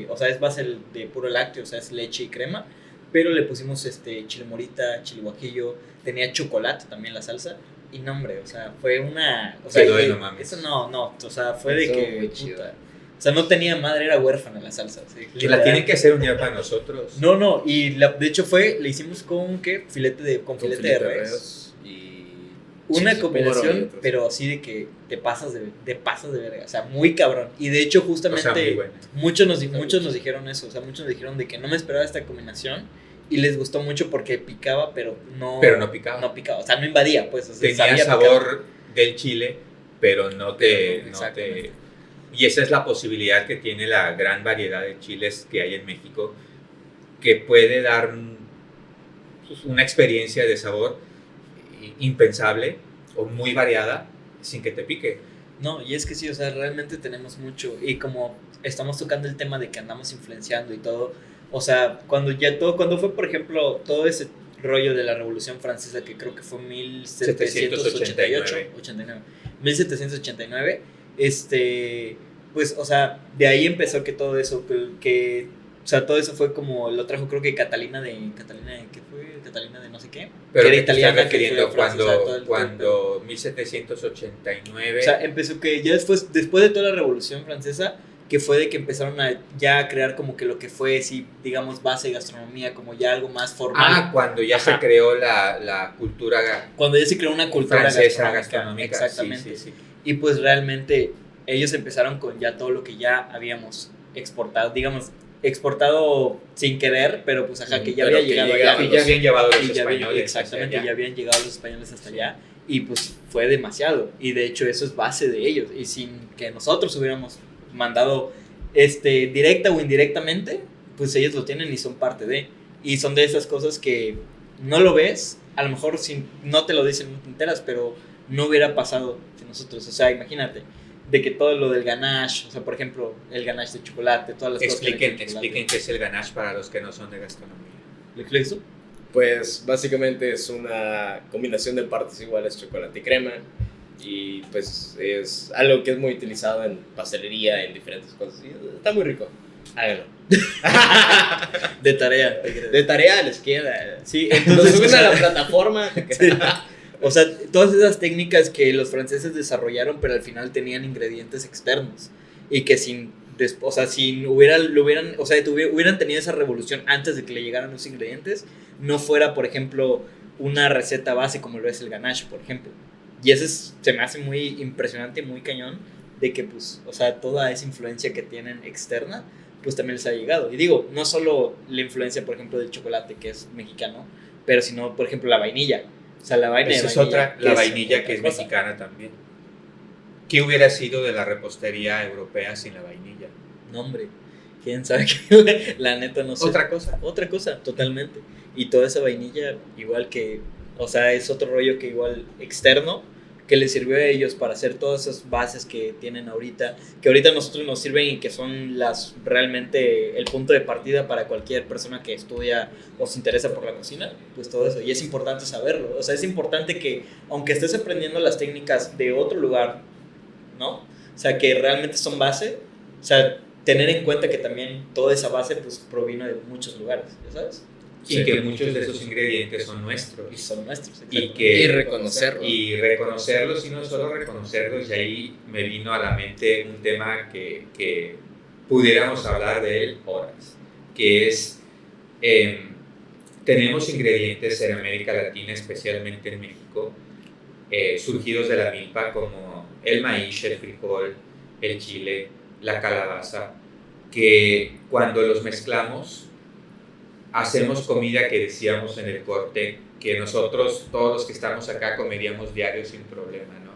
o sea, es base de puro lácteo, o sea, es leche y crema, pero le pusimos chile morita, chile guajillo, tenía chocolate también la salsa, y no, hombre, o sea, fue una... O sea, no mames. Eso no, o sea, fue de que... Puta, o sea, no tenía madre, era huérfana la salsa. ¿Sí? Que la tienen que hacer un día para nosotros. No, y de hecho le hicimos con, ¿qué? Filete de res. Una combinación, pero así de que te pasas de verga, o sea, muy cabrón. Y de hecho, justamente, o sea, bueno. muchos nos dijeron eso, o sea, muchos nos dijeron de que no me esperaba esta combinación y les gustó mucho porque picaba, pero no picaba. No picaba, o sea, no invadía, pues. O sea, tenía sabor del chile, pero no te... Y esa es la posibilidad que tiene la gran variedad de chiles que hay en México, que puede dar una experiencia de sabor impensable o muy variada sin que te pique. No, y es que sí, o sea, realmente tenemos mucho, y como estamos tocando el tema de que andamos influenciando y todo, o sea, cuando fue, por ejemplo, todo ese rollo de la Revolución Francesa, que creo que fue 1789, pues, o sea, de ahí empezó que todo eso, o sea, todo eso fue como, lo trajo creo que Catalina de no sé qué. Pero que era italiana, que fue cuando 1789... O sea, empezó que ya después de toda la Revolución Francesa, que fue de que empezaron a ya crear como que lo que fue, sí, digamos, base de gastronomía, como ya algo más formal. Cuando ya se creó la cultura... Cuando ya se creó una cultura francesa gastronómica. Exactamente. Sí. Y pues realmente ellos empezaron con ya todo lo que ya habíamos exportado, digamos, exportado sin querer, pero pues que ya había llegado allá. Que ya habían llevado los españoles. Exactamente, ya habían llegado los españoles hasta allá, y pues fue demasiado, y de hecho eso es base de ellos, y sin que nosotros hubiéramos mandado directa o indirectamente, pues ellos lo tienen y son parte de, y son de esas cosas que no lo ves, a lo mejor no te lo dicen, no te enteras, pero no hubiera pasado si nosotros, o sea, imagínate, de que todo lo del ganache, o sea, por ejemplo, el ganache de chocolate, todas las cosas. Expliquen qué es el ganache para los que no son de gastronomía. ¿Le explico eso? Pues básicamente es una combinación de partes iguales, chocolate y crema, y pues es algo que es muy utilizado en pastelería, en diferentes cosas, y está muy rico. Háganlo. De tarea les queda. Sí, entonces suben a la plataforma. Sí. O sea, todas esas técnicas que los franceses desarrollaron, pero al final tenían ingredientes externos, y que sin o sea, si hubieran tenido esa revolución antes de que le llegaran los ingredientes, no fuera, por ejemplo, una receta base como lo es el ganache, por ejemplo. Y se me hace muy impresionante y muy cañón de que, pues, o sea, toda esa influencia que tienen externa, pues también les ha llegado. Y digo, no solo la influencia, por ejemplo, del chocolate, que es mexicano, pero sino, por ejemplo, la vainilla. O sea, la vainilla. Esa es otra, la vainilla que es cosa. mexicana también. ¿Qué hubiera sido de la repostería europea sin la vainilla? No, hombre, quién sabe qué, la neta no sé. Otra cosa, totalmente. Y toda esa vainilla, igual que, o sea, es otro rollo que igual externo, que les sirvió a ellos para hacer todas esas bases que tienen ahorita, que ahorita a nosotros nos sirven y que son realmente el punto de partida para cualquier persona que estudia o se interesa por la cocina, pues todo eso. Y es importante saberlo. O sea, es importante que, aunque estés aprendiendo las técnicas de otro lugar, ¿no? O sea, que realmente son base, o sea, tener en cuenta que también toda esa base pues provino de muchos lugares, ¿ya sabes? Y que muchos de esos ingredientes son nuestros. Y son nuestros. Y reconocerlos. Y reconocerlos, y no solo reconocerlos, y ahí me vino a la mente un tema que pudiéramos hablar de él horas, que es, tenemos ingredientes en América Latina, especialmente en México, surgidos de la milpa, como el maíz, el frijol, el chile, la calabaza, que cuando los mezclamos hacemos comida que decíamos en el corte que nosotros, todos los que estamos acá, comeríamos diario sin problema, ¿no?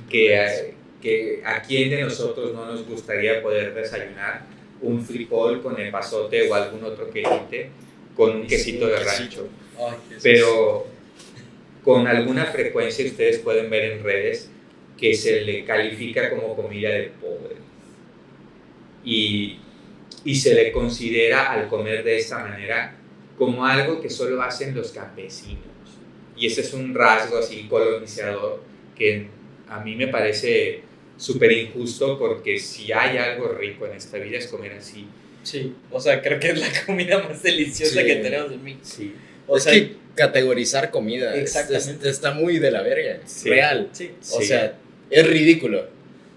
Que a quién de nosotros no nos gustaría poder desayunar un frijol con epazote o algún otro quejite con un quesito de rancho. Pero con alguna frecuencia ustedes pueden ver en redes que se le califica como comida de pobre. Y se le considera, al comer de esta manera, como algo que solo hacen los campesinos. Y ese es un rasgo así colonizador que a mí me parece súper injusto, porque si hay algo rico en esta vida es comer así. Sí, o sea, creo que es la comida más deliciosa que tenemos en mí. Sí. O sea, que categorizar comida está muy de la verga, sí. Real. Sí. O sea, es ridículo.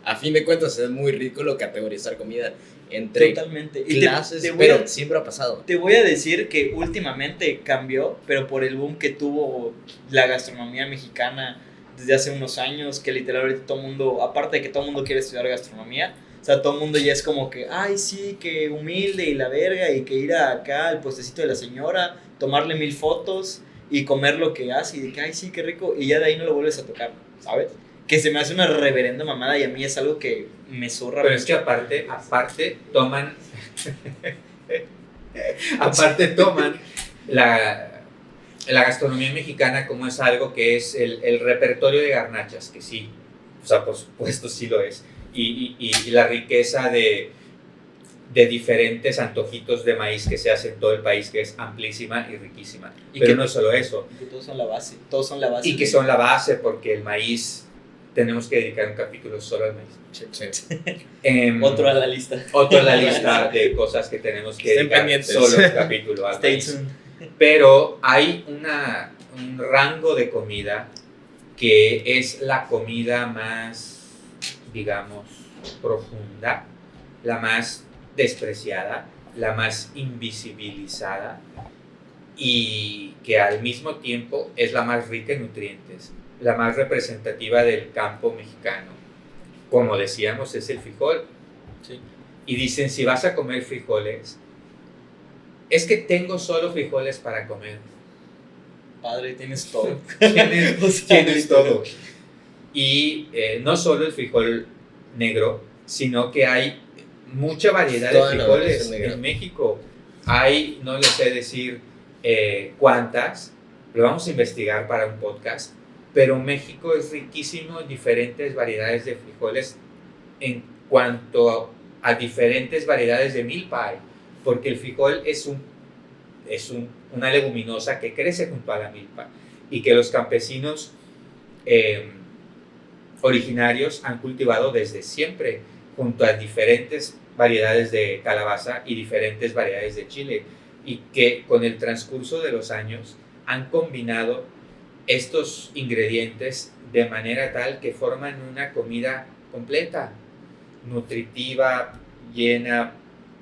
A fin de cuentas es muy ridículo categorizar comida entre totalmente. clases, pero siempre ha pasado. Te voy a decir que últimamente cambió, pero por el boom que tuvo la gastronomía mexicana desde hace unos años, que literalmente todo el mundo, aparte de que todo el mundo quiere estudiar gastronomía, o sea, todo el mundo ya es como que, ay, sí, que humilde y la verga, y que ir acá al puestecito de la señora, tomarle 1000 fotos y comer lo que hace, y de que, ay, sí, qué rico, y ya de ahí no lo vuelves a tocar, ¿sabes? Que se me hace una reverenda mamada, y a mí es algo que me zurra. Pero es que aparte toman aparte toman la gastronomía mexicana como es algo que es el repertorio de garnachas, que sí, o sea, por supuesto sí lo es, y la riqueza de diferentes antojitos de maíz que se hace en todo el país, que es amplísima y riquísima. Y pero que no solo eso. Y que todos son la base, todos son la base. Y que son la base, porque el maíz, tenemos que dedicar un capítulo solo al maíz. Otro a la lista. Otro a la lista de cosas que tenemos que dedicar solo un capítulo al Stay maíz. tuned. Pero hay un rango de comida que es la comida más, digamos, profunda, la más despreciada, la más invisibilizada, y que al mismo tiempo es la más rica en nutrientes, la más representativa del campo mexicano. Como decíamos, es el frijol. Sí. Y dicen, si vas a comer frijoles, es que tengo solo frijoles para comer. Padre, tienes todo. Tienes todo. Y no solo el frijol negro, sino que hay mucha variedad de frijoles en México. Hay, no les sé decir cuántas, lo vamos a investigar para un podcast, pero México es riquísimo en diferentes variedades de frijoles en cuanto a diferentes variedades de milpa, porque el frijol es una leguminosa que crece junto a la milpa y que los campesinos originarios han cultivado desde siempre junto a diferentes variedades de calabaza y diferentes variedades de chile, y que con el transcurso de los años han combinado estos ingredientes de manera tal que forman una comida completa, nutritiva, llena,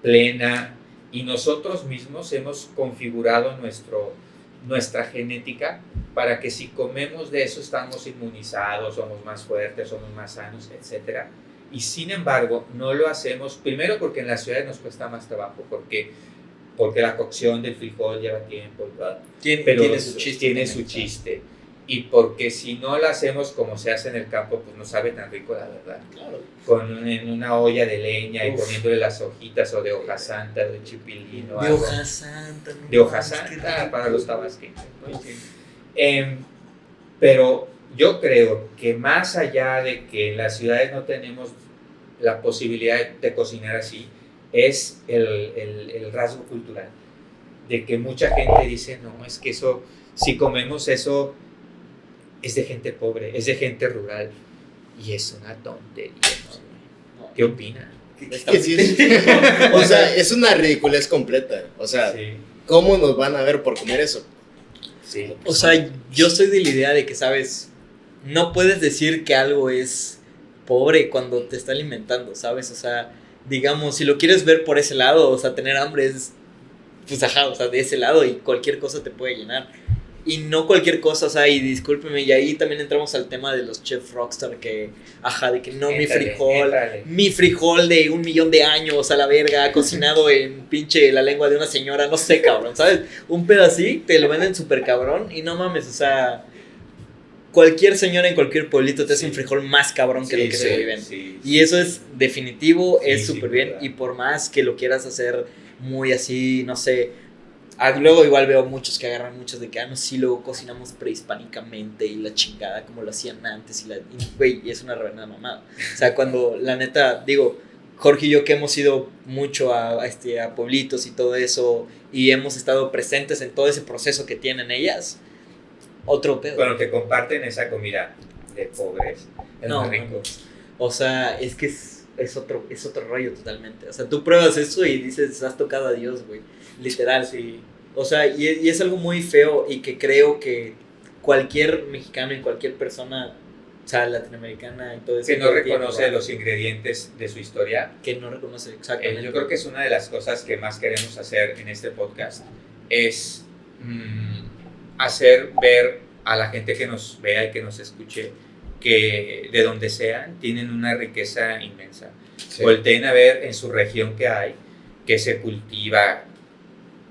plena, y nosotros mismos hemos configurado nuestra genética para que si comemos de eso estamos inmunizados, somos más fuertes, somos más sanos, etc. Y sin embargo no lo hacemos, primero porque en las ciudades nos cuesta más trabajo, porque la cocción del frijol lleva tiempo, pero tiene su chiste. Y porque si no lo hacemos como se hace en el campo, pues no sabe tan rico, la verdad. Claro. En una olla de leña y poniéndole las hojitas o de hoja santa, de chipilín o de algo. hoja santa. No, De hoja santa para los tabasqueños. Pero yo creo que más allá de que en las ciudades no tenemos la posibilidad de cocinar así, es el rasgo cultural. De que mucha gente dice, no, es que eso, si comemos eso, es de gente pobre, es de gente rural. Y es una tontería, ¿no? ¿Qué opinan? Que sí o sea, es una ridiculez completa. O sea, Sí. ¿cómo nos van a ver por comer eso? Sí. O sea, yo soy de la idea de que, ¿sabes? No puedes decir que algo es pobre cuando te está alimentando, ¿sabes? O sea, digamos, si lo quieres ver por ese lado, o sea, tener hambre es, pues ajá, o sea, de ese lado y cualquier cosa te puede llenar. Y no cualquier cosa, o sea, y discúlpeme, y ahí también entramos al tema de los chefs rockstar que, ajá, de que no, mi frijol de 1,000,000 de años a la verga, cocinado en pinche la lengua de una señora, no sé, cabrón, ¿sabes? Un pedacito te lo venden súper cabrón y no mames, o sea, cualquier señora en cualquier pueblito te hace un frijol más cabrón que lo que se viven. Sí. Y eso es definitivo, es Sí, súper sí, bien, verdad. y por más que lo quieras hacer muy así, no sé. Luego igual veo muchos que agarran muchos de que, no, sí, luego cocinamos prehispánicamente y la chingada como lo hacían antes y es una reverenda mamada. O sea, cuando la neta, digo, Jorge y yo que hemos ido mucho a pueblitos y todo eso y hemos estado presentes en todo ese proceso que tienen ellas, otro pedo. Bueno, que comparten esa comida de pobres, es No, muy rico. O sea, es que es otro rollo totalmente. O sea, tú pruebas eso y dices, has tocado a Dios, güey. Literal. Sí. O sea, y es algo muy feo y que creo que cualquier mexicano y cualquier persona, o sea, latinoamericana y todo eso. Que no reconoce los ingredientes de su historia. Que no reconoce, exactamente. Yo creo que es una de las cosas que más queremos hacer en este podcast, es hacer ver a la gente que nos vea y que nos escuche que de donde sean tienen una riqueza inmensa. Sí. Volteen a ver en su región qué hay, qué se cultiva,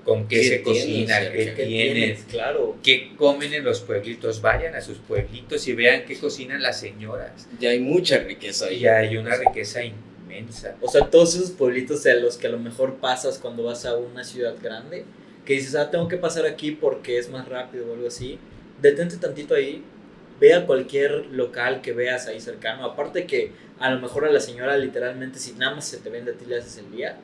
con qué se cocina, qué tienen, claro. qué comen en los pueblitos. Vayan a sus pueblitos y vean qué cocinan las señoras. Ya hay mucha riqueza ahí. Y hay una riqueza inmensa. O sea, todos esos pueblitos a los que a lo mejor pasas cuando vas a una ciudad grande, que dices, tengo que pasar aquí porque es más rápido o algo así, detente tantito ahí, ve a cualquier local que veas ahí cercano, aparte que a lo mejor a la señora literalmente si nada más se te vende a ti le haces el día,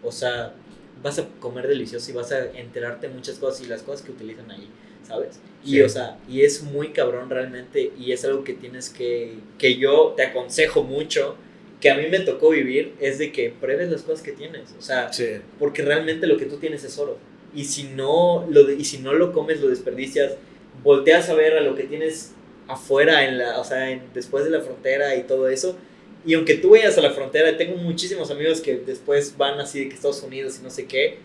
o sea, vas a comer delicioso y vas a enterarte de muchas cosas y las cosas que utilizan ahí, ¿sabes? Y Sí. o sea, y es muy cabrón realmente y es algo que tienes que yo te aconsejo mucho, que a mí me tocó vivir, es de que pruebes las cosas que tienes, o sea, Sí. porque realmente lo que tú tienes es oro. Y si no lo comes, lo desperdicias, volteas a ver a lo que tienes afuera, después de la frontera y todo eso. Y aunque tú vayas a la frontera, tengo muchísimos amigos que después van así de que Estados Unidos y no sé qué,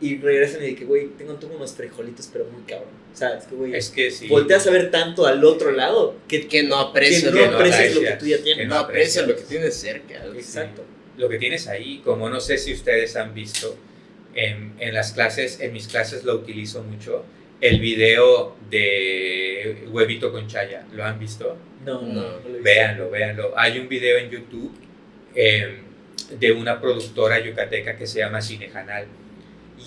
y regresan y de que, güey, tengo unos frijolitos, pero muy cabrón. O sea, es que, güey, Es que sí. volteas a ver tanto al otro lado que no aprecias no aprecias lo que tú ya que tienes. no aprecias lo que tienes cerca. Exacto. Lo que tienes ahí, como no sé si ustedes han visto, en las clases, en mis clases lo utilizo mucho, el video de huevito con chaya. ¿Lo han visto? No No. lo he visto. Véanlo. Hay un video en YouTube de una productora yucateca que se llama Cinejanal.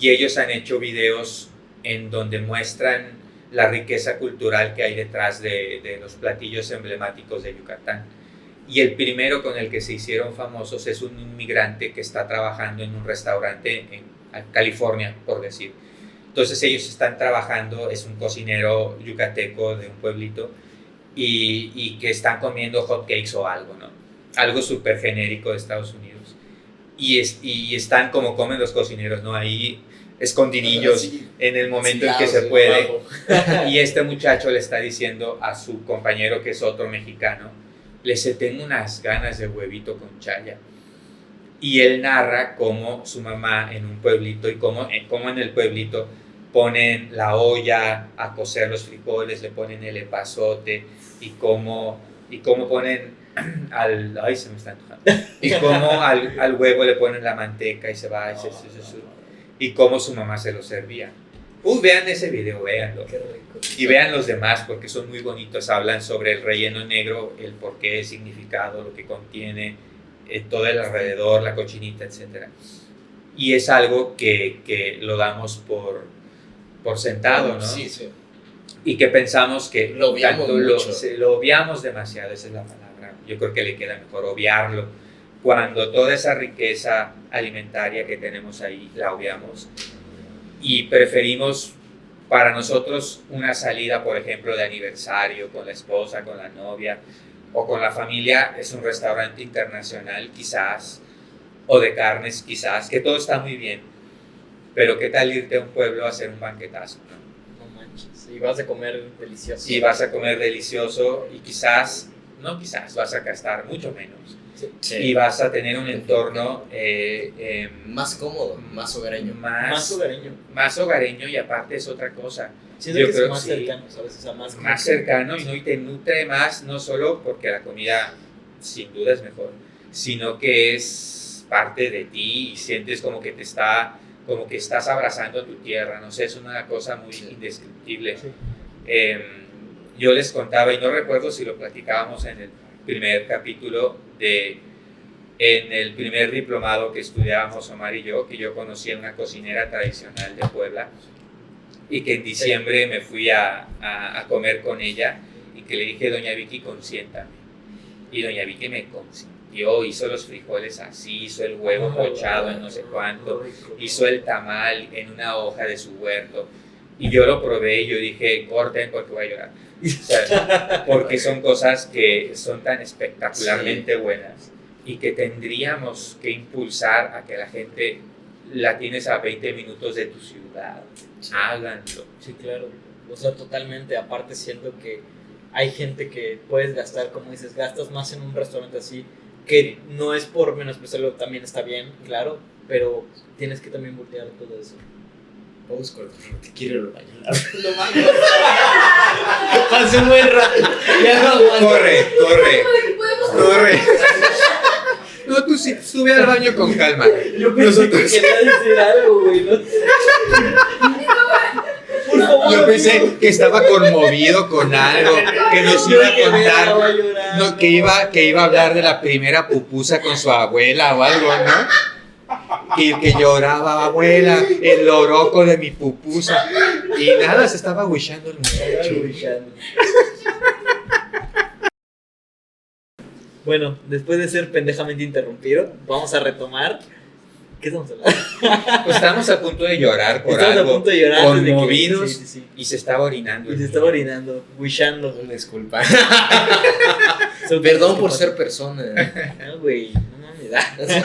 Y ellos han hecho videos en donde muestran la riqueza cultural que hay detrás de los platillos emblemáticos de Yucatán. Y el primero con el que se hicieron famosos es un inmigrante que está trabajando en un restaurante en California, por decir. Entonces ellos están trabajando, es un cocinero yucateco de un pueblito, y que están comiendo hot cakes o algo, ¿no? Algo súper genérico de Estados Unidos. Y están como comen los cocineros, ¿no? Ahí escondidillos en el momento en que se puede. Y este muchacho le está diciendo a su compañero, que es otro mexicano, tengo unas ganas de huevito con chaya. Y él narra cómo su mamá en un pueblito y cómo en el pueblito ponen la olla a cocer los frijoles, le ponen el epazote y cómo ponen ay, se me está antojando. Y cómo al huevo le ponen la manteca y se va y cómo su mamá se lo servía. Vean ese video, véanlo. Qué rico. Y vean los demás porque son muy bonitos, hablan sobre el relleno negro, el porqué, el significado, lo que contiene, todo el alrededor, la cochinita, etc. Y es algo que lo damos por sentado, ¿no? Sí, sí. Y que pensamos que Lo obviamos lo obviamos demasiado, esa es la palabra. Yo creo que le queda mejor obviarlo. Cuando toda esa riqueza alimentaria que tenemos ahí la obviamos y preferimos para nosotros una salida, por ejemplo, de aniversario con la esposa, con la novia o con la familia, es un restaurante internacional quizás, o de carnes quizás, que todo está muy bien, pero ¿qué tal irte a un pueblo a hacer un banquetazo? No manches, y vas a comer delicioso. Y vas a comer delicioso y quizás vas a gastar mucho menos. Sí. Y vas a tener un entorno más cómodo, más hogareño. Más hogareño y aparte es otra cosa. Siento Yo que es creo más que sí, cercano, ¿sabes? O sea, más cercano y te nutre más, no solo porque la comida sin duda es mejor, sino que es parte de ti y sientes como que estás abrazando tu tierra, no sé, es una cosa muy indescriptible. Sí. Yo les contaba, y no recuerdo si lo platicábamos en el primer capítulo en el primer diplomado que estudiábamos Omar y yo, que yo conocí a una cocinera tradicional de Puebla y que en diciembre me fui a comer con ella y que le dije, doña Vicky, consiéntame. Y doña Vicky me consintió, hizo los frijoles así, hizo el huevo pochado en no sé cuánto, hizo el tamal en una hoja de su huerto. Y yo lo probé y yo dije, corten porque voy a llorar. O sea, porque son cosas que son tan espectacularmente buenas y que tendríamos que impulsar a que la gente la tienes a 20 minutos de tu ciudad. Háganlo. Sí, claro. O sea, totalmente. Aparte siento que hay gente que puedes gastar, como dices, gastas más en un restaurante así, que no es por menospreciarlo, también está bien, claro, pero tienes que también voltear todo eso. Vamos con te quiero ir al baño. No mames. Pasé un buen rato. Ya no aguanto. Corre. No, tú sí, sube al baño con calma. Yo pensé que quería decir algo, güey. ¿No? Por favor. Yo pensé que estaba conmovido con algo, que nos iba a contar, que iba a hablar de la primera pupusa con su abuela o algo, ¿no? Que lloraba, abuela, el loroco de mi pupusa. Y nada, se estaba wishando el muchacho. Bueno, después de ser pendejamente interrumpido, vamos a retomar. ¿Qué estamos hablando? Pues estamos a punto de llorar por Estamos algo, a punto de llorar conmovidos, sí. y se estaba orinando. Y se estaba orinando, wishando. Una disculpa. Perdón por ser persona. No, güey, no mames.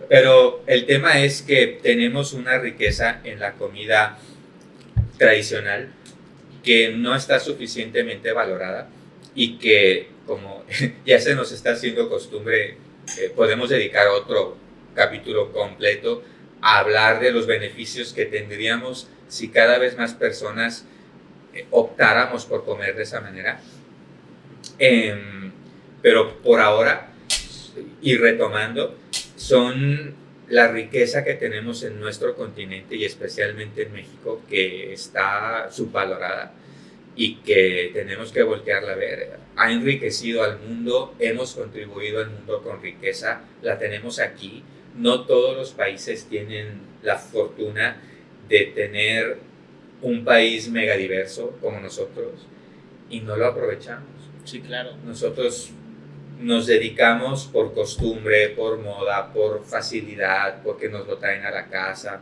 Pero el tema es que tenemos una riqueza en la comida tradicional que no está suficientemente valorada y que, como ya se nos está haciendo costumbre, podemos dedicar otro capítulo completo a hablar de los beneficios que tendríamos si cada vez más personas optáramos por comer de esa manera. Pero por ahora, y retomando, son la riqueza que tenemos en nuestro continente y especialmente en México, que está subvalorada y que tenemos que voltearla a ver. Ha enriquecido al mundo, hemos contribuido al mundo con riqueza, la tenemos aquí. No todos los países tienen la fortuna de tener un país megadiverso como nosotros y no lo aprovechamos. Sí, claro. Nosotros nos dedicamos por costumbre, por moda, por facilidad, porque nos lo traen a la casa,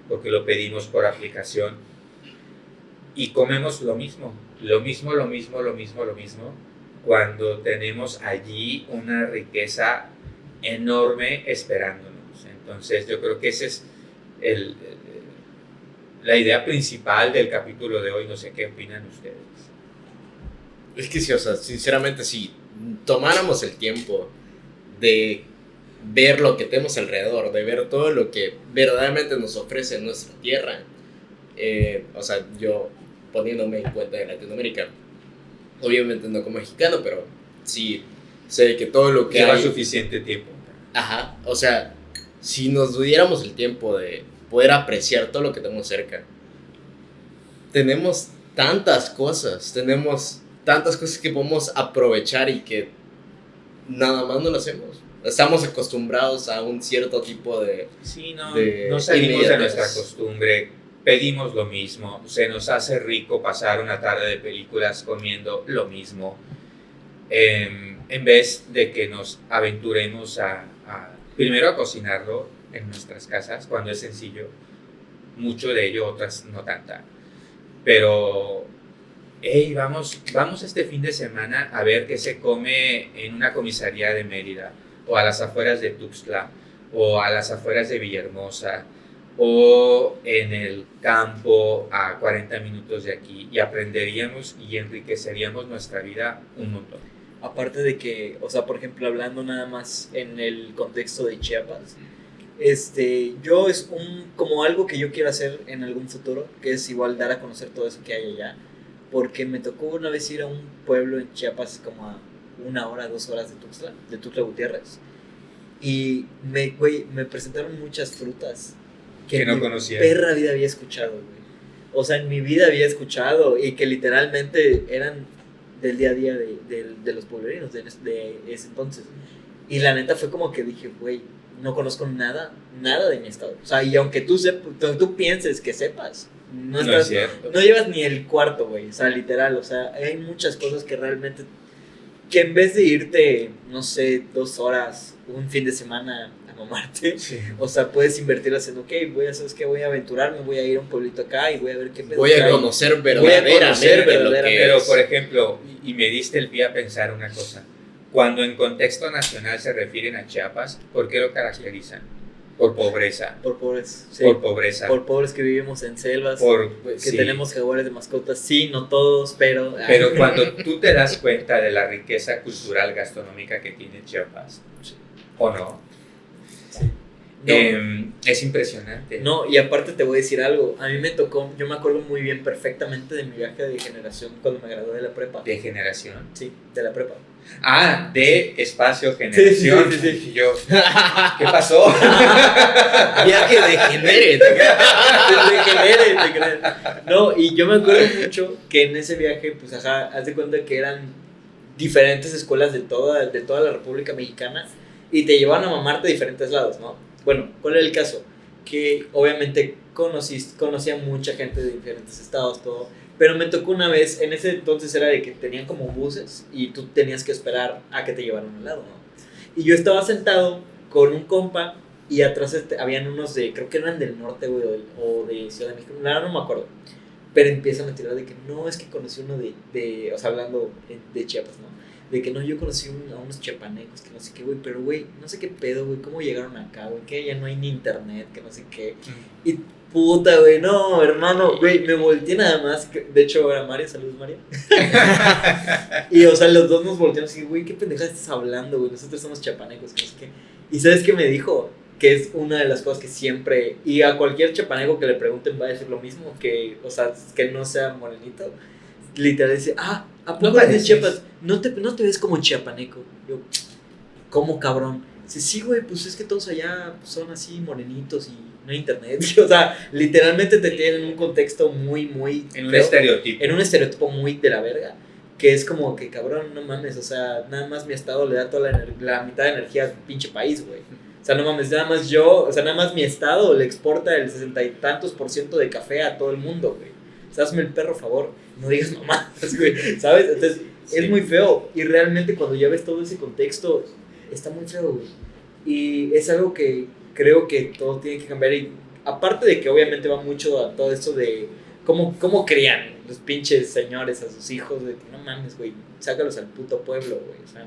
porque lo pedimos por aplicación y comemos lo mismo, cuando tenemos allí una riqueza enorme esperándonos. Entonces yo creo que esa es la idea principal del capítulo de hoy. No sé qué opinan ustedes. Es que sí, o sea, sinceramente, si tomáramos el tiempo de ver lo que tenemos alrededor, de ver todo lo que verdaderamente nos ofrece nuestra tierra. O sea, yo poniéndome en cuenta de Latinoamérica, obviamente no como mexicano, pero sí sé que todo lo que lleva hay... suficiente tiempo. Ajá, o sea, si nos diéramos el tiempo de poder apreciar todo lo que tenemos cerca, tenemos tantas cosas que podemos aprovechar y que nada más no lo hacemos. Estamos acostumbrados a un cierto tipo de... Sí, de no salimos de inmediatez. nuestra costumbre, pedimos lo mismo, se nos hace rico pasar una tarde de películas comiendo lo mismo, en vez de que nos aventuremos primero a cocinarlo en nuestras casas, cuando es sencillo, mucho de ello, otras no tanta. Pero, hey, vamos este fin de semana a ver qué se come en una comisaría de Mérida, o a las afueras de Tuxtla, o a las afueras de Villahermosa, o en el campo a 40 minutos de aquí, y aprenderíamos y enriqueceríamos nuestra vida un montón. Aparte de que, o sea, por ejemplo, hablando nada más en el contexto de Chiapas, yo es como algo que yo quiero hacer en algún futuro, que es igual dar a conocer todo eso que hay allá, porque me tocó una vez ir a un pueblo en Chiapas como a 1 hora, 2 horas de Tuxtla Gutiérrez, y me presentaron muchas frutas que no en mi conocía. perra vida había escuchado, güey. O sea, en mi vida había escuchado, y que literalmente eran del día a día de los pueblerinos de ese entonces. Y la neta fue como que dije, güey, no conozco nada de mi estado. O sea, y aunque tú pienses que sepas, no Es cierto. no llevas ni el cuarto, güey. O sea, literal, o sea, hay muchas cosas que realmente, que en vez de irte, no sé, 2 horas, un fin de semana a mamarte, Sí. o sea, puedes invertirlas en, ok, ¿sabes qué? Voy a aventurarme, voy a ir a un pueblito acá y voy a ver qué pedo Voy a hay. conocer Voy a conocer verdaderamente lo que verdaderamente. Pero, es. por ejemplo, y me diste el pie a pensar una cosa. Cuando en contexto nacional se refieren a Chiapas, ¿por qué lo caracterizan? Por pobreza. Por pobres, sí. Por pobreza. Por pobres que vivimos en selvas, que Sí. tenemos jaguares de mascotas, sí, no todos, pero... Pero cuando tú te das cuenta de la riqueza cultural gastronómica que tiene Chiapas, ¿o no? No. Es impresionante. No, y aparte te voy a decir algo, a mí me tocó, yo me acuerdo muy bien perfectamente de mi viaje de generación cuando me gradué de la prepa. ¿De generación? Sí, de la prepa. Ah, de espacio generación. Sí. Y yo, ¿qué pasó? Viaje de genere. Te crees. No, y yo me acuerdo mucho que en ese viaje, pues ajá, haz de cuenta que eran diferentes escuelas de toda la República Mexicana y te llevaban a mamarte a diferentes lados, ¿no? Bueno, ¿cuál era el caso? Que obviamente conocía mucha gente de diferentes estados, todo, pero me tocó una vez, en ese entonces era de que tenían como buses y tú tenías que esperar a que te llevaran a un lado, ¿no? Y yo estaba sentado con un compa y atrás habían unos creo que eran del norte, güey, o de Ciudad de México, no me acuerdo, pero empiezan a tirar de que no, es que conocí uno o sea, hablando de Chiapas, ¿no? De que no, yo conocí a unos chiapanecos, que no sé qué, güey, pero güey, no sé qué pedo, güey, cómo llegaron acá, güey, que ya no hay ni internet, que no sé qué. Y puta, güey, no, hermano, güey, me volteé nada más, de hecho era Mario, saludos Mario. Y o sea, los dos nos volteamos y güey, qué pendejada estás hablando, güey, nosotros somos chiapanecos, que no sé qué. Y ¿sabes qué me dijo? Que es una de las cosas que siempre, y a cualquier chiapaneco que le pregunten va a decir lo mismo, que, o sea, que no sea morenito. Literal dice, ¿a poco No eres de pareces. Chiapas? ¿No te ves como chiapaneco? Yo, ¿cómo, cabrón? Dice, sí, güey, pues es que todos allá son así morenitos y no hay internet. O sea, literalmente te tienen en un contexto muy En un feo, estereotipo. en un estereotipo muy de la verga. Que es como que, cabrón, no mames, o sea, nada más mi estado le da toda la mitad de energía al pinche país, güey. O sea, no mames, nada más mi estado le exporta el 60 y tantos % de café a todo el mundo, güey. O sea, hazme el perro favor, no digas mamadas, güey, ¿sabes? Entonces, Sí. es muy feo. Y realmente cuando ya ves todo ese contexto, está muy feo, güey. Y es algo que creo que todo tiene que cambiar. Y aparte de que obviamente va mucho a todo esto de cómo crían los pinches señores a sus hijos, de que no mames, güey, sácalos al puto pueblo, güey. O sea,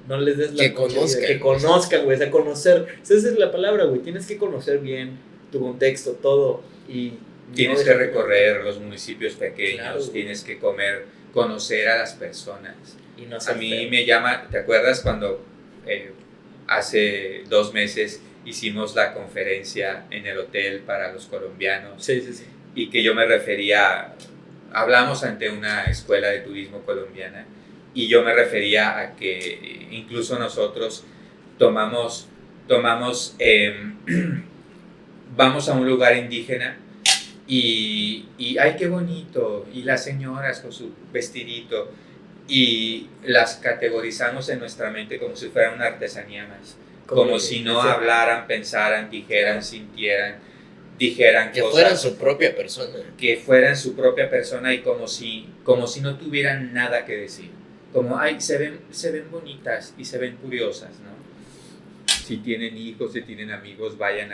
no les des la Que pinche conozcan. vida, que conozcan, güey, o sea, conocer. O sea, esa es la palabra, güey. Tienes que conocer bien tu contexto, todo. Y Tienes no que dejar- recorrer los municipios pequeños, Claro, güey. tienes que conocer a las personas. y no A ser mí feo. me llama, ¿te acuerdas cuando hace 2 meses hicimos la conferencia en el hotel para los colombianos. Sí. Y que yo me refería, hablamos ante una escuela de turismo colombiana, y yo me refería a que incluso nosotros vamos a un lugar indígena y ¡ay, qué bonito! Y las señoras con su vestidito, y las categorizamos en nuestra mente como si fuera una artesanía más, como si no hablaran, pensaran, dijeran, sintieran, dijeran que cosas, fueran su propia persona. que fueran su propia persona, y como si no tuvieran nada que decir, como ay, se ven bonitas y se ven curiosas, ¿no? Si tienen hijos, si tienen amigos, vayan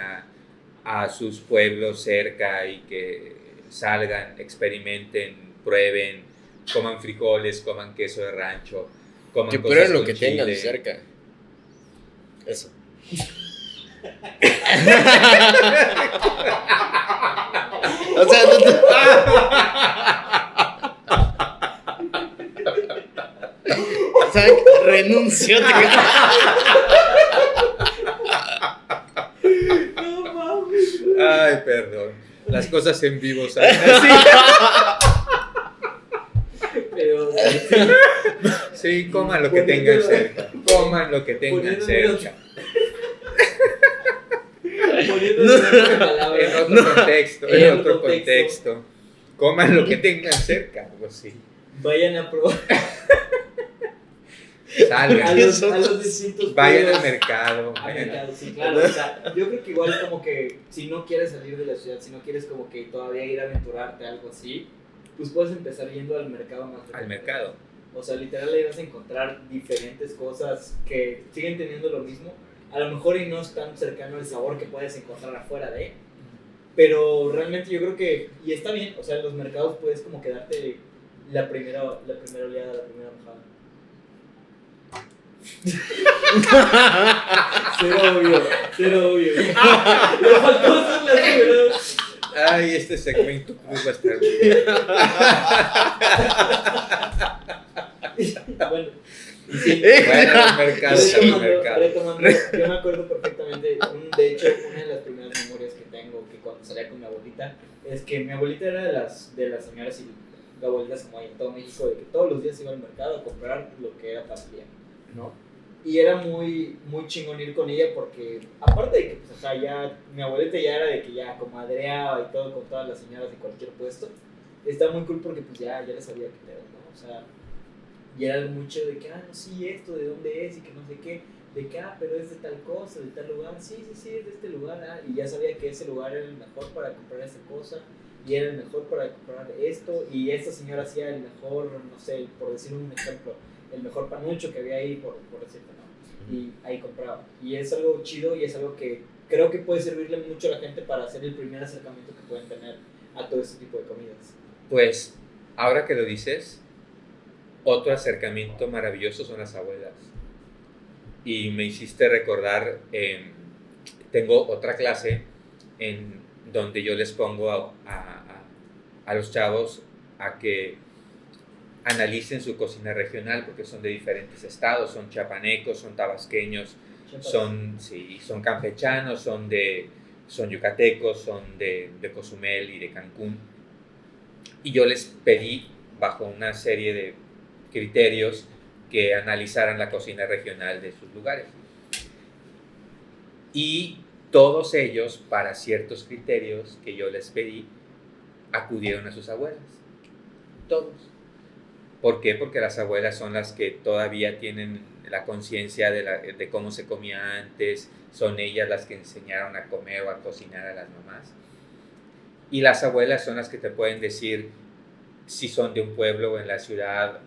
a sus pueblos cerca y que salgan, experimenten, prueben, coman frijoles, coman queso de rancho, coman Que cosas prueben lo con que chile. tengan cerca. Eso. O sea, o sea, renuncio. No mames. Ay, perdón. Las cosas en vivo salen Pero sí, coman lo que tengan cerca. Coman lo que tengan cerca. En otro contexto, en otro contexto. Coman lo que tengan cerca, algo así. Vayan a probar. Salgan. A los distintos Vayan pueblos. al mercado. Al Vayan mercado, sí, claro. O sea, yo creo que igual como que si no quieres salir de la ciudad, si no quieres como que todavía ir a aventurarte, algo así, pues puedes empezar yendo al mercado más al mercado. O sea, literal ahí vas a encontrar diferentes cosas que siguen teniendo lo mismo. A lo mejor y no es tan cercano el sabor que puedes encontrar afuera de. Pero realmente yo creo que, y está bien, o sea, en los mercados puedes como quedarte la primera oleada, la primera bajada. Cero obvio. Le faltó hacer la primera. Ay, este segmento va a estar bien. Bueno, y sí. Bueno, los mercados, los mercados. Retomando, yo me acuerdo perfectamente, de hecho, una de las primeras memorias que tengo, que cuando salía con mi abuelita, es que mi abuelita era de las señoras y de abuelitas como hay en todo México, de que todos los días iba al mercado a comprar lo que era para el día, ¿no? Y era muy, muy chingón ir con ella porque, aparte de que, pues, o sea, ya, mi abuelita ya era de que ya comadreaba y todo con todas las señoras de cualquier puesto, está muy cool porque, pues, ya le sabía qué pedo, ¿no? O sea, y era algo muy chido de que, no, sí, esto, de dónde es y que no sé qué, de que, pero es de tal cosa, de tal lugar, sí, es de este lugar, y ya sabía que ese lugar era el mejor para comprar esa cosa, y era el mejor para comprar esto, y esta señora hacía el mejor, no sé, por decir un ejemplo, el mejor panucho que había ahí, por decirte, ¿no? Y ahí compraba. Y es algo chido y es algo que creo que puede servirle mucho a la gente para hacer el primer acercamiento que pueden tener a todo este tipo de comidas. Pues, ahora que lo dices, otro acercamiento maravilloso son las abuelas. Y me hiciste recordar, tengo otra clase en donde yo les pongo a los chavos a que analicen su cocina regional, porque son de diferentes estados, son chiapanecos, son tabasqueños, son campechanos, son yucatecos, son de Cozumel y de Cancún. Y yo les pedí, bajo una serie de criterios, que analizaran la cocina regional de sus lugares. Y todos ellos, para ciertos criterios que yo les pedí, acudieron a sus abuelas. Todos. ¿Por qué? Porque las abuelas son las que todavía tienen la conciencia de cómo se comía antes, son ellas las que enseñaron a comer o a cocinar a las mamás. Y las abuelas son las que te pueden decir si son de un pueblo o en la ciudad,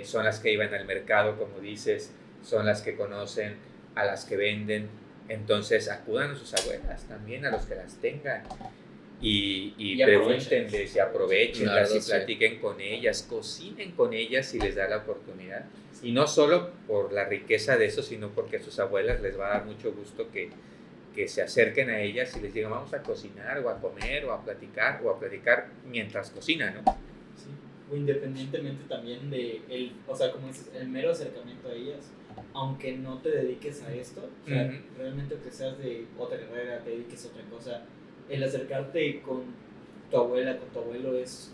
son las que iban al mercado, como dices, son las que conocen a las que venden. Entonces acudan a sus abuelas también, a los que las tengan. Y pregúntenles y aprovechenlas y platiquen con ellas, cocinen con ellas si les da la oportunidad. Y no solo por la riqueza de eso, sino porque a sus abuelas les va a dar mucho gusto que se acerquen a ellas y les digan vamos a cocinar o a comer o a platicar mientras cocinan, ¿no? Sí. o independientemente también de el, o sea, como dices, el mero acercamiento a ellas, aunque no te dediques a esto, o sea, realmente que seas de otra carrera, te dediques a otra cosa, el acercarte con tu abuela, con tu abuelo es